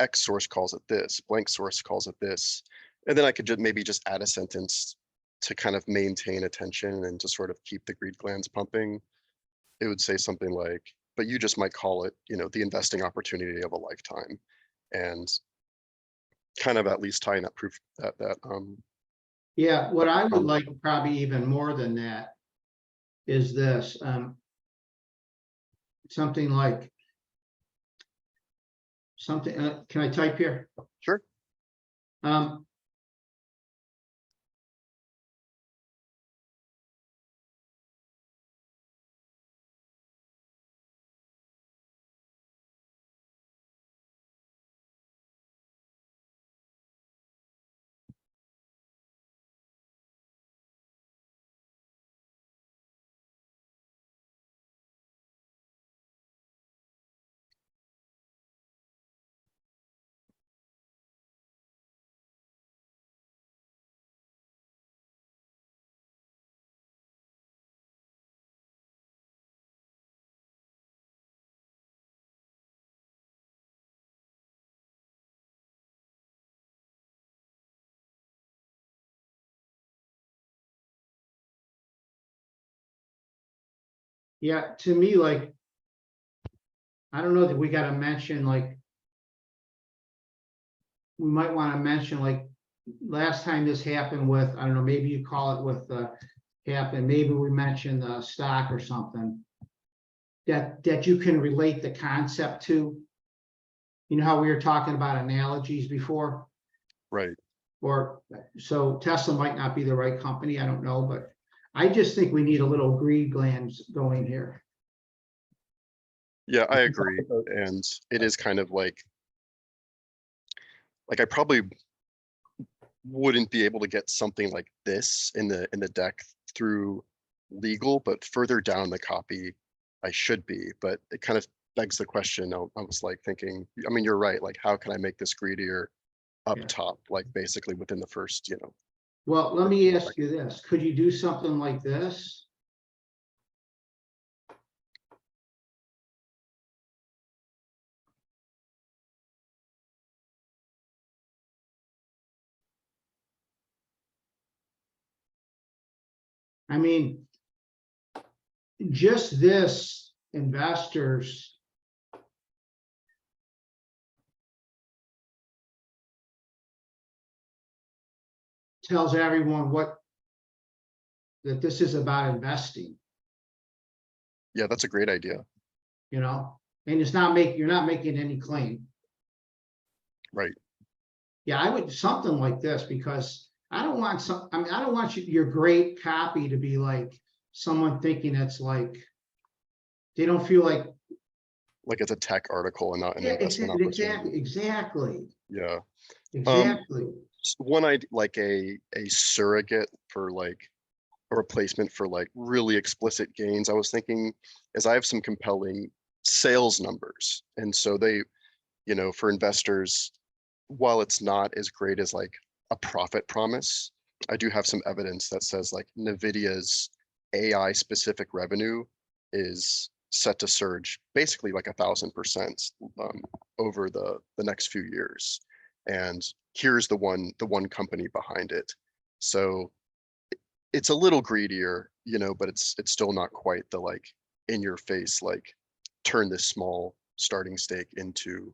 X source calls it this, blank source calls it this. And then I could just maybe just add a sentence to kind of maintain attention and to sort of keep the greed glands pumping. It would say something like, but you just might call it, the investing opportunity of a lifetime, and kind of at least tying that proof that Yeah, what I would like probably even more than that is this, something like, can I type here? Sure. Yeah, to me, like, I don't know that we got to mention, like, we might want to mention, like, last time this happened with, I don't know, maybe you call it with maybe we mentioned the stock or something that you can relate the concept to. You know how we were talking about analogies before? Right. Or so Tesla might not be the right company, I don't know, but I just think we need a little greed glands going here. Yeah, I We can talk agree. about- And it is kind of like I probably wouldn't be able to get something like this in the deck through legal, but further down the copy, I should be. But it kind of begs the question. I was like thinking, I mean, you're right. Like, how can I make this greedier up Yeah. top, like basically within the first, Well, let me ask you this, could you do something like this? I mean, just this investors tells everyone that this is about investing, Yeah, that's a great idea. you know, and you're not making any claim. Right. Yeah, I would something like this, because I don't want I don't want your great copy to be like someone thinking it's like they don't feel like Like it's a tech article and not an yeah, investment opportunity. exactly. Yeah. Exactly. One idea, like a surrogate for like a replacement for like really explicit gains. I was thinking is I have some compelling sales numbers. And so they, for investors, while it's not as great as like a profit promise, I do have some evidence that says like NVIDIA's AI specific revenue is set to surge basically like 1,000% over the next few years. And here's the one company behind it. So it's a little greedier, but it's still not quite the like in your face, like turn this small starting stake into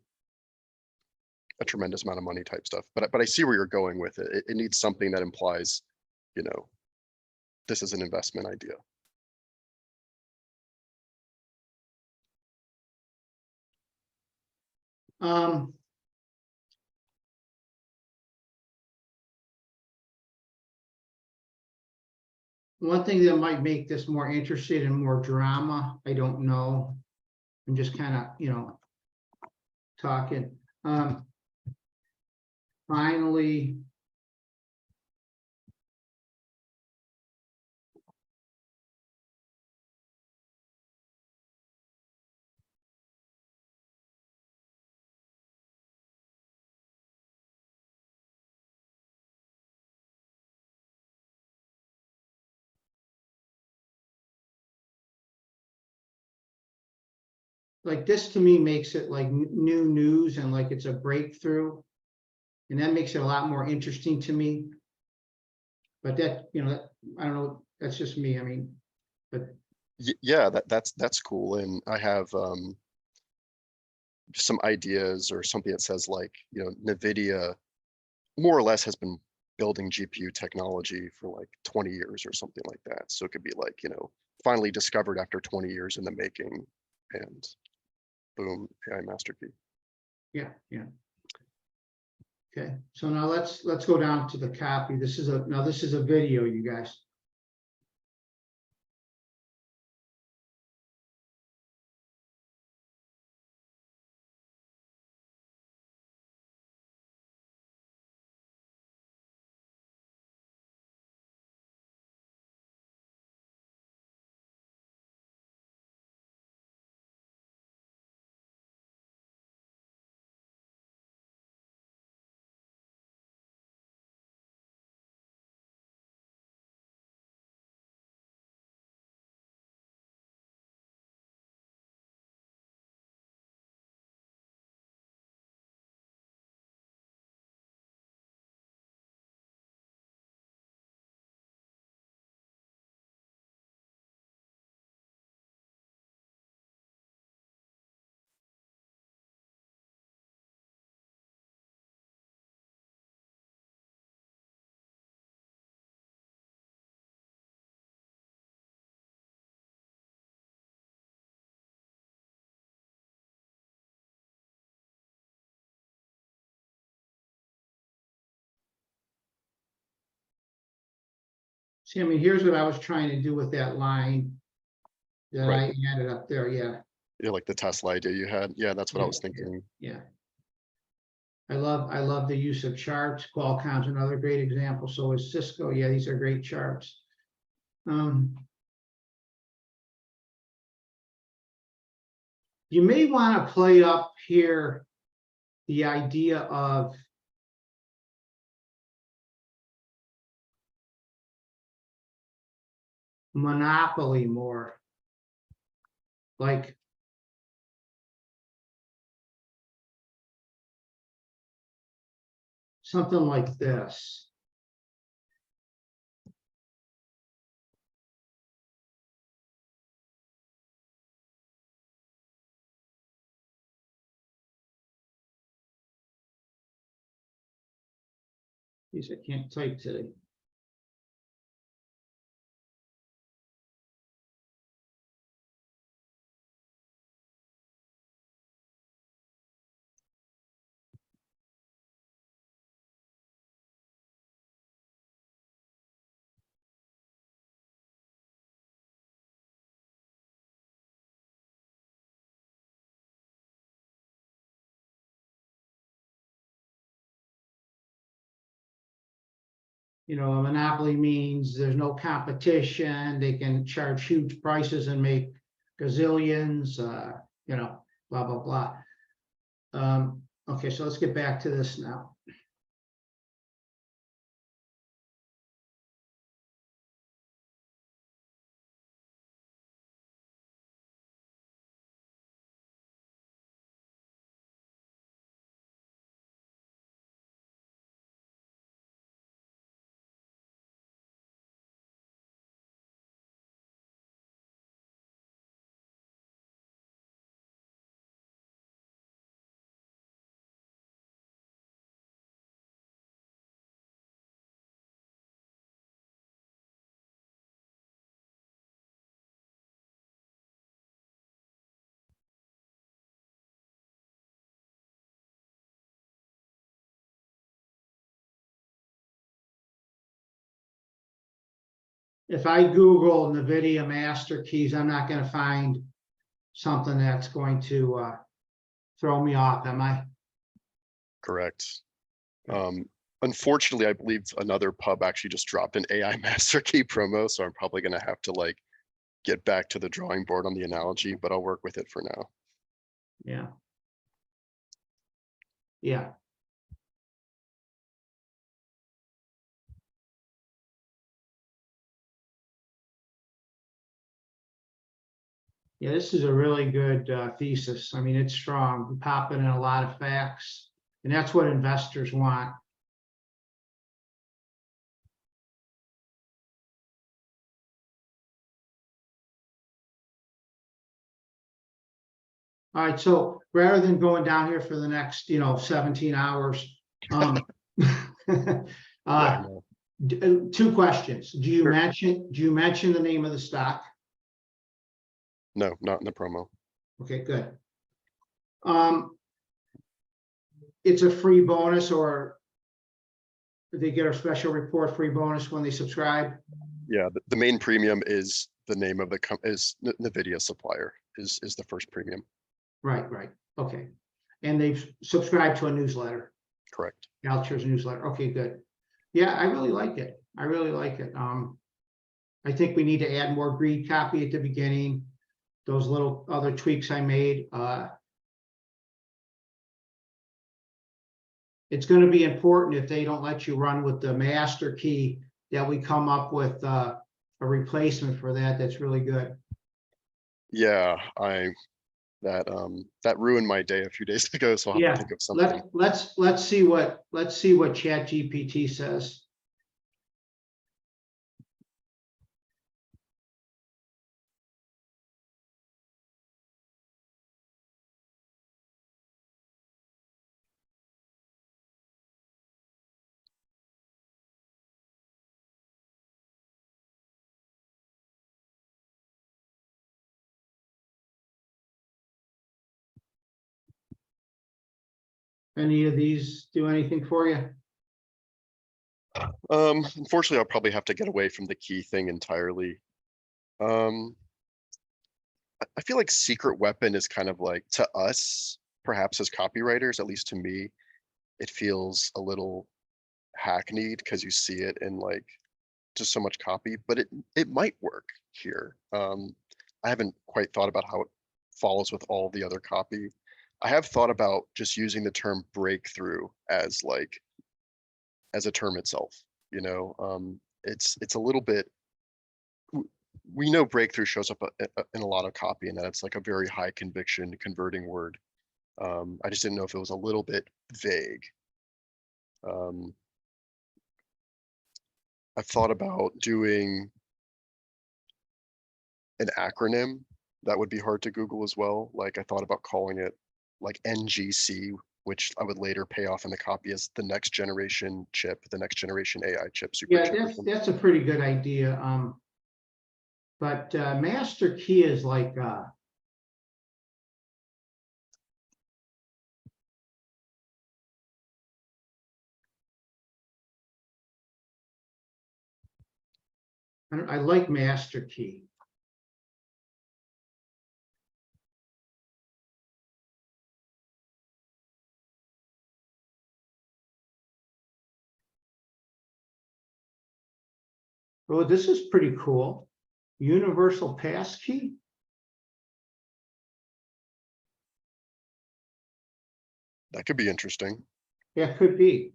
a tremendous amount of money type stuff. But I see where you're going with it. It needs something that implies, this is an investment idea. One thing that might make this more interesting and more drama, I don't know. I'm just kind of, talking. Finally, like this to me makes it like new news and like it's a breakthrough. And that makes it a lot more interesting to me. But that, I don't know, that's just me. I mean, but Yeah, that's cool. And I have some ideas or something that says like, NVIDIA more or less has been building GPU technology for like 20 years or something like that. So it could be like, finally discovered after 20 years in the making, and boom, AI master key. yeah. Okay, so now let's go down to the copy. This is a video, you guys. See, I mean, here's what I was trying to do with that line that I Right. added up there, yeah. Yeah, like the Tesla idea you had. Yeah, that's what I was thinking. Yeah. I love the use of charts. Qualcomm's another great example. So is Cisco. Yeah, these are great charts. You may want to play up here the idea of monopoly more. Like something like this. Geez, I can't type today. You know, a monopoly means there's no competition. They can charge huge prices and make gazillions, you know, blah, blah, blah. Okay, so let's get back to this now. If I Google NVIDIA master keys, I'm not going to find something that's going to throw me off, am I? Correct. Unfortunately, I believe another pub actually just dropped an AI master key promo, so I'm probably going to have to like get back to the drawing board on the analogy, but I'll work with it for now. Yeah. Yeah. Yeah, this is a really good thesis. I mean, it's strong. We pop it in a lot of facts, and that's what investors want. All right, so rather than going down here for the next, 17 hours, Yeah, no. 2 questions. Do you Sure. mention the name of the stock? No, not in the promo. Okay, good. It's a free bonus, or they get a special report free bonus when they subscribe? Yeah, the main premium is the name of the is NVIDIA supplier is the first premium. Right, okay. And they've subscribed to a newsletter, Correct. Alture's newsletter. Okay, good. Yeah, I really like it. I think we need to add more greed copy at the beginning. Those little other tweaks I made. It's going to be important if they don't let you run with the master key that we come up with a replacement for that. That's really good. Yeah, that ruined my day a few days ago, so I'll have to think of something. Let's see what ChatGPT says. Any of these do anything for you? Unfortunately, I'll probably have to get away from the key thing entirely. I feel like secret weapon is kind of like, to us, perhaps as copywriters, at least to me, it feels a little hackneyed because you see it in like just so much copy, but it might work here. I haven't quite thought about how it follows with all the other copy. I have thought about just using the term breakthrough as like, as a term itself, you know, it's a little bit, we know breakthrough shows up in a lot of copy and that it's like a very high conviction converting word. I just didn't know if it was a little bit vague. I've thought about doing an acronym that would be hard to Google as well. Like I thought about calling it like NGC, which I would later pay off in the copy as the next generation chip, the next generation AI chip, super Yeah, chip. Or something. that's a pretty good idea. But master key is like I like master key. Oh, this is pretty cool. Universal passkey. That could be interesting. Yeah, could be.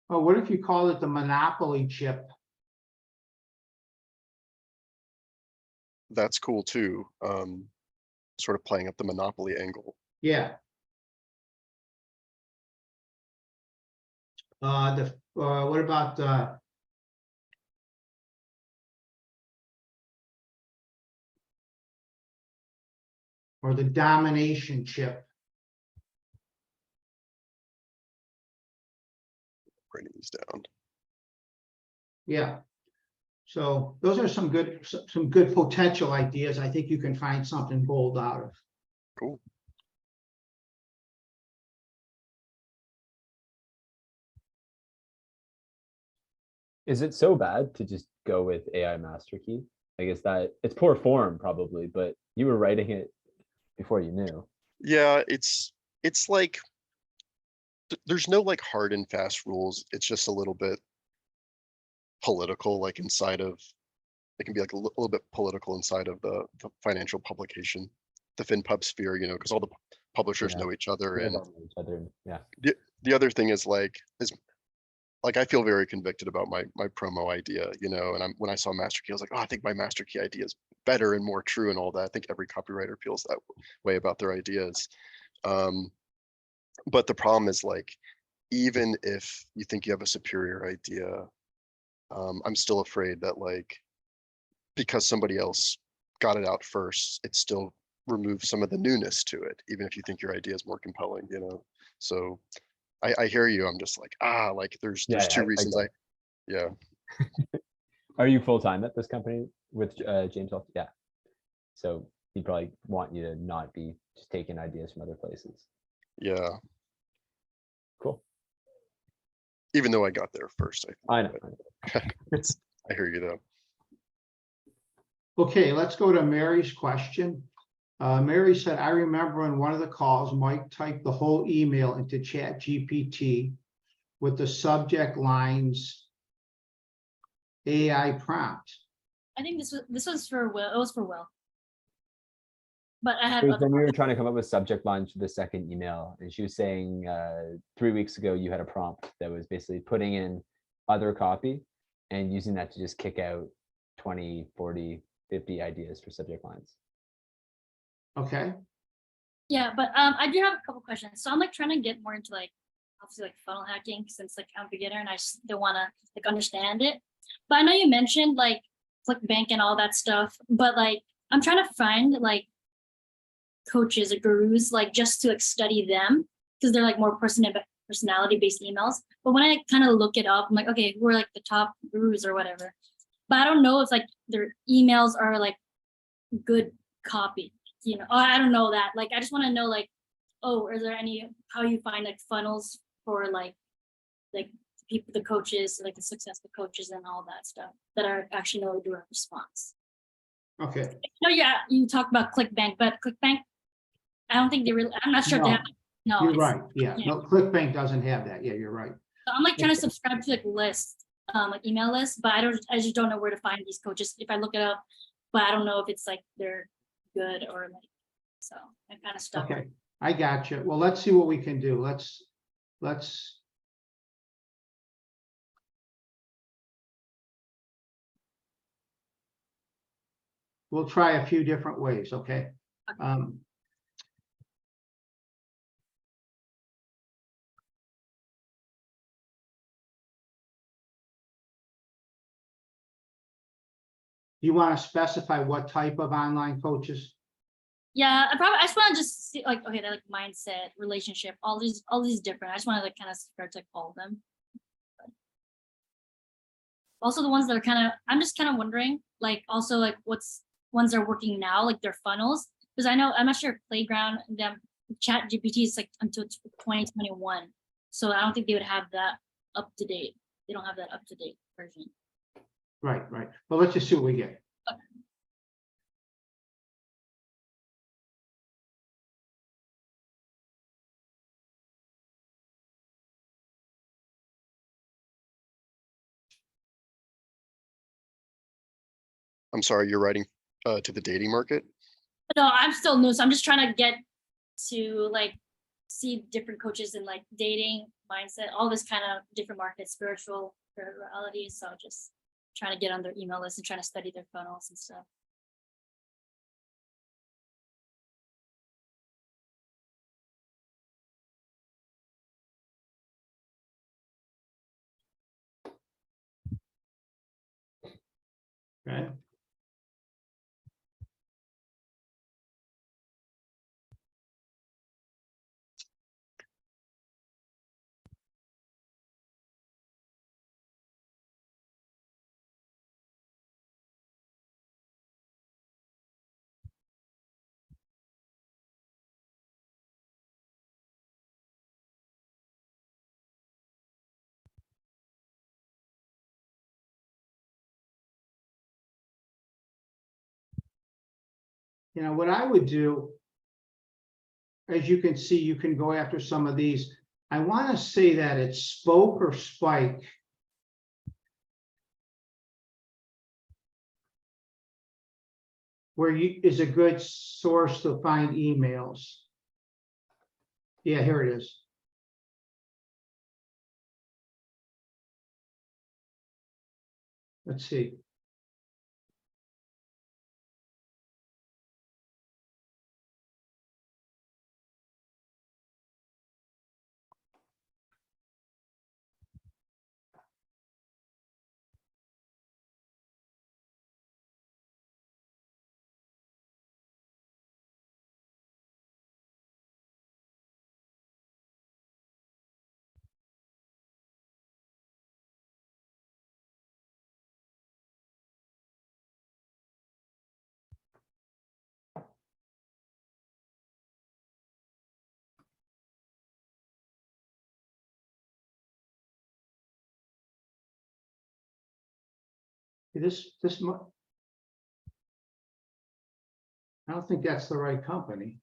Oh, what if you call it the monopoly chip? That's cool too. Sort of playing up the monopoly angle. Yeah. What about or the domination chip? Writing these down. Yeah. So those are some good potential ideas. I think you can find something bold out of. Cool. Is it so bad to just go with AI master key? I guess that it's poor form probably, but you were writing it before you knew. Yeah, it's like there's no like hard and fast rules. It's just a little bit political, like inside of, it can be like a little bit political inside of the financial publication, the FinPub sphere, you know, because all the publishers Yeah. know each other. Yeah, And each other, yeah. the other thing is like I feel very convicted about my promo idea, you know, and when I saw master key, I was like, oh, I think my master key idea is better and more true and all that. I think every copywriter feels that way about their ideas. But the problem is like, even if you think you have a superior idea, I'm still afraid that like, because somebody else got it out first, it still removes some of the newness to it, even if you think your idea is more compelling, you know? So I hear you. I'm just like, like there's Yeah, two I reasons get it. yeah. Are you full-time at this company with James Health? Yeah. So he'd probably want you to not be just taking ideas from other places. Yeah. Cool. Even though I got there first, I know. I hear you though. Okay, let's go to Mary's question. Mary said, I remember in one of the calls, Mike typed the whole email into ChatGPT with the subject lines AI prompt. I think this was for Will. It was for Will. But I have It was other when we were trying to come up with subject lines for the second email, and she was saying 3 weeks ago you had a prompt that was basically putting in other copy and using that to just kick out 20, 40, 50 ideas for subject lines. Okay. Yeah, but I do have a couple questions. So I'm like trying to get more into like obviously like funnel hacking since like I'm a beginner and I still want to like understand it. But I know you mentioned like ClickBank and all that stuff, but like I'm trying to find like coaches or gurus like just to like study them because they're like more personality based emails. But when I kind of look it up, I'm like, okay, who are like the top gurus or whatever. But I don't know if like their emails are like good copy. you know, I don't know that. Like, I just want to know, like, oh, is there any, how you find like funnels for like people, the coaches, like the successful coaches and all that stuff that are actually know direct response. Okay. No, yeah, you talked about ClickBank, but ClickBank, I don't think they really, I'm not sure if they have, no. You're it's- right. Yeah. yeah. No, ClickBank doesn't have that. Yeah, you're right. So I'm like trying to subscribe to like lists, like email lists, but I just don't know where to find these coaches. If I look it up, but I don't know if it's like they're good or like, so I'm kind of stuck. Okay, I got you. Well, let's see what we can do. Let's. We'll try a few different ways, okay? You want to specify what type of online coaches? Yeah, I just want to just see like, okay, they're like mindset, relationship, all these different. I just want to like kind of start to like all of them. Also the ones that are kind of, I'm just kind of wondering, like also like what's ones that are working now, like their funnels. Because I know, I'm not sure if Playground, them Chat GPT is like until 2021. So I don't think they would have that up to date. They don't have that up to date version. Right, right. Well, let's just see what we get. I'm sorry, you're writing to the dating market? No, I'm still new, so I'm just trying to get to like see different coaches in like dating, mindset, all this kind of different markets, spirituality. So just trying to get on their email list and trying to study their funnels and stuff. Okay. You know, what I would do, as you can see, you can go after some of these. I want to say that it's Spoke or Spike. Where you is a good source to find emails. Yeah, here it is. Let's see. I don't think that's the right company.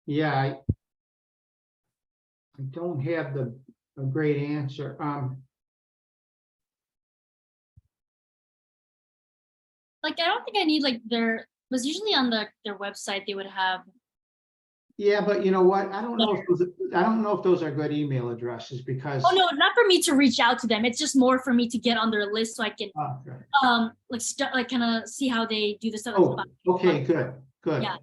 Yeah, I don't have a great answer. like, I don't think I need like was usually on their website, they would have, Yeah, but you know what? I don't know if those are good email addresses because. oh no, not for me to reach out to them. It's just more for me to get on their list so I can, Oh, okay. like kind of see how they do the stuff. Oh, okay, good. Yeah.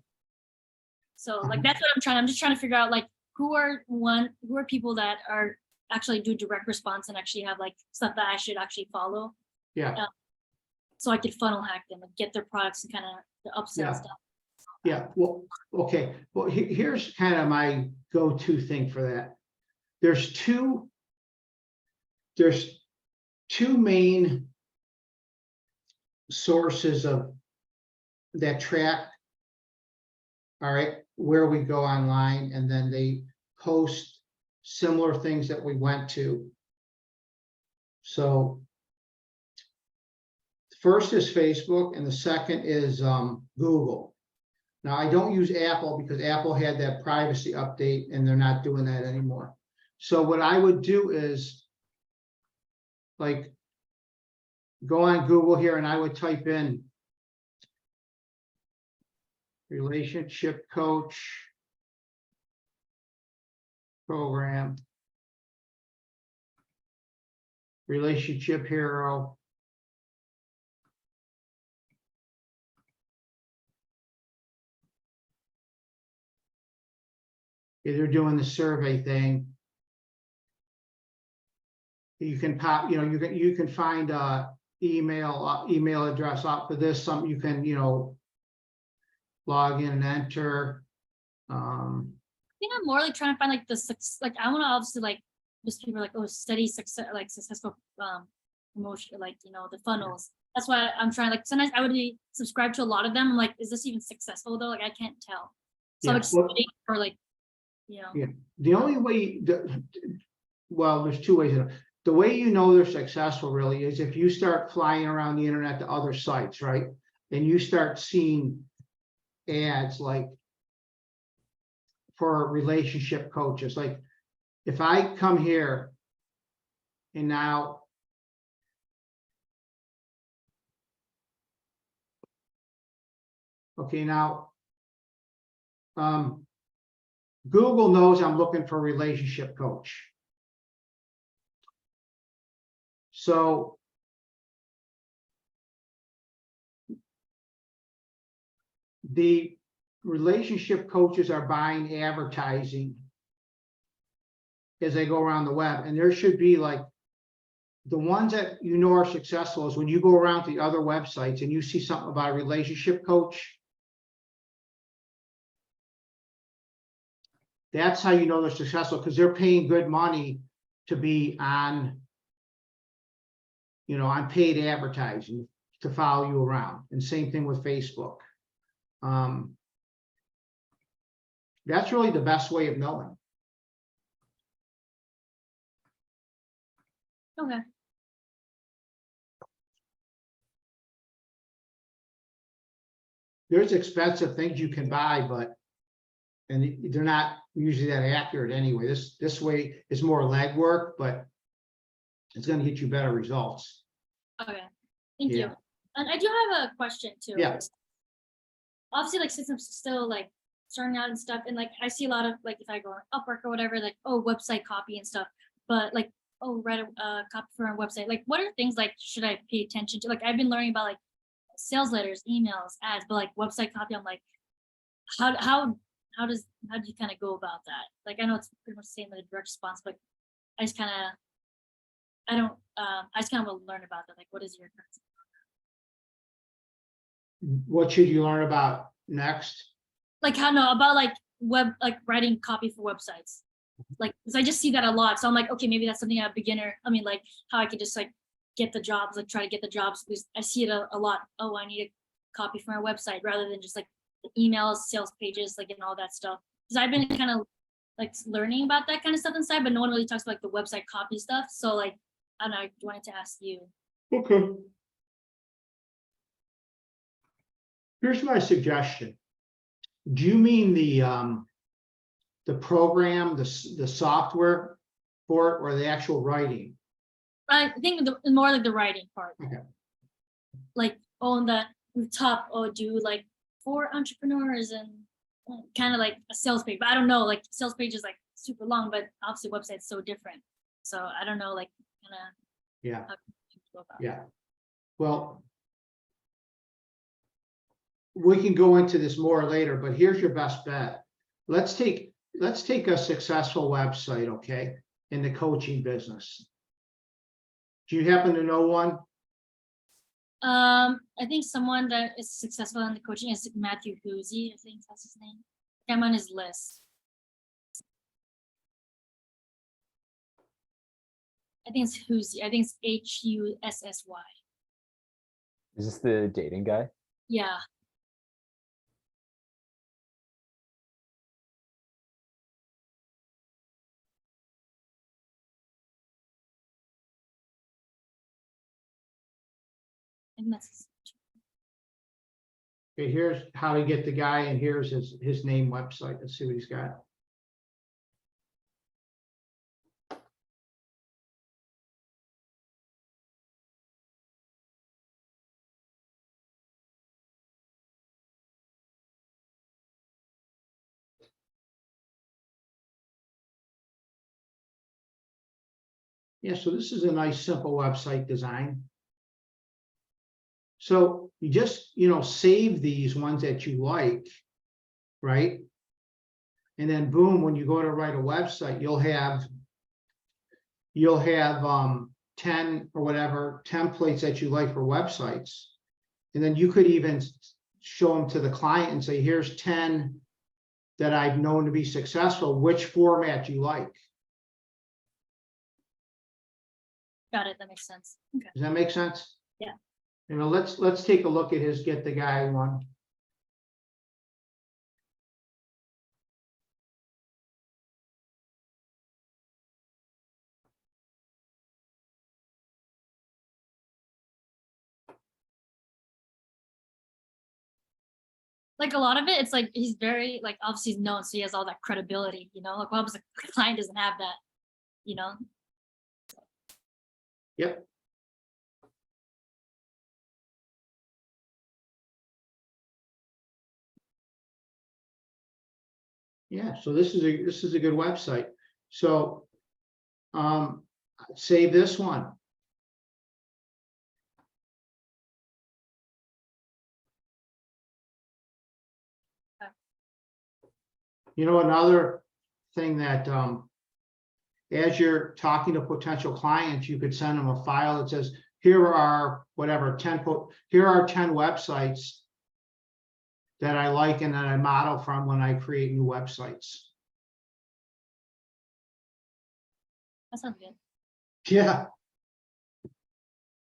So like, that's what I'm just trying to figure out, like, who are people that are actually do direct response and actually have like stuff that I should actually follow. Yeah. So I could funnel hack them and get their products and kind of the upsell Yeah. stuff. Yeah, well, okay, well, here's kind of my go-to thing for that. There's two main sources that track, all right, where we go online, and then they post similar things that we went to. So first is Facebook, and the second is Google. Now, I don't use Apple because Apple had that privacy update and they're not doing that anymore. So what I would do is like go on Google here and I would type in relationship coach program, relationship hero. They're doing the survey thing. You can pop, you can find email address out for this. Some you can, log in and enter. I think I'm more like trying to find like like I want to obviously like just people like, oh, steady success, like successful promotion, like the funnels. That's why I'm trying, like sometimes I would be subscribed to a lot of them. I'm like, is this even successful though? Like I can't tell. So I'm just waiting for like, Yeah, the only way well, there's two ways. The way you know they're successful really is if you start flying around the internet to other sites, right? And you start seeing ads like for relationship coaches. Like if I come here and now Google knows I'm looking for a relationship coach. So the relationship coaches are buying advertising as they go around the web. And there should be like the ones that are successful is when you go around to the other websites and you see something about a relationship coach. That's how you know they're successful because they're paying good money to be on, on paid advertising to follow you around. And same thing with Facebook. That's really the best way of knowing. okay. There's expensive things you can buy, and they're not usually that accurate anyway. This way is more legwork, but it's going to get you better results. Okay, thank Yeah. you. And I do have a question too. Yeah. Obviously, like since I'm still like starting out and stuff, and like I see a lot of like if I go on Upwork or whatever, like website copy and stuff, but like write a copy for a website. Like what are things like should I pay attention to? Like I've been learning about like sales letters, emails, ads, but like website copy, I'm like, how do you kind of go about that? Like I know it's pretty much the same with a direct response, but I just kind of want to learn about that. Like, what is your What should you learn about next? like about like like writing copy for websites? Like, because I just see that a lot. So I'm like, okay, maybe that's something a beginner. I mean, like how I could just like get the jobs, like try to get the jobs because I see it a lot. Oh, I need a copy for my website rather than just like the emails, sales pages, like and all that stuff. Because I've been kind of like learning about that kind of stuff inside, but no one really talks about like the website copy stuff. So like, I don't know, I wanted to ask you. Okay. Here's my suggestion. Do you mean the program, the software for it, or the actual writing? I think more like the writing part. Okay. Like, oh, and top or do like for entrepreneurs and kind of like a sales page. But I don't know, like sales page is like super long, but obviously website's so different. So I don't know, like kind of Yeah, how to go about. yeah. Well, we can go into this more later, but here's your best bet. Let's take a successful website, okay, in the coaching business. Do you happen to know one? I think someone that is successful in the coaching is Matthew Husey. I think that's his name. I'm on his list. I think it's Husey. I think it's Hussy. Is this the dating guy? Yeah. I think that's Okay, here's how to get the guy, and here's his name website. Let's see what he's got. Yeah, so this is a nice, simple website design. So you just, save these ones that you like, right? And then boom, when you go to write a website, you'll have 10 or whatever templates that you like for websites. And then you could even show them to the client and say, here's 10 that I've known to be successful. Which format do you like? got it. That makes sense. Okay. Does that make sense? Yeah. Let's take a look at his Get the Guy one. Like a lot of it, it's like he's very like obviously he's known, so he has all that credibility, like what was the client doesn't have that. Yep. Yeah, so this is a good website. So save this one. Another thing that as you're talking to potential clients, you could send them a file that says, here are whatever 10 websites that I like and that I model from when I create new websites. That sounds good. Yeah.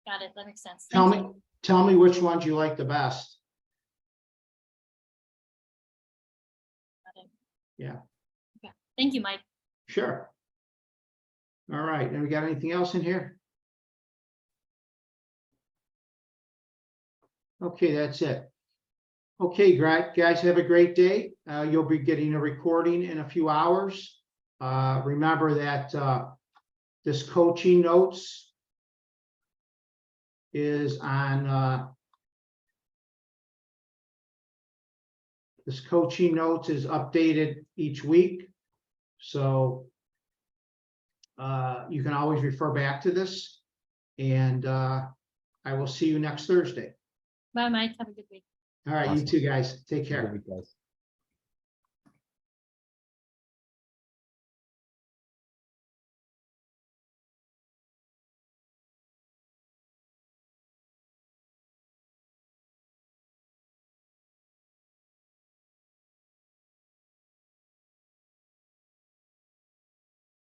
Got it. That makes sense. Tell me which ones you like the best. Got it. Yeah. Okay. Thank you, Mike. Sure. All right. And we got anything else in here? Okay, that's it. Okay, great, guys, have a great day. You'll be getting a recording in a few hours. Remember that this coaching notes is on this coaching notes is updated each week. So you can always refer back to this, and I will see you next Thursday. Bye, Mike. Have a good week. All right, Awesome. You too, guys. Take Have a care. good week, guys.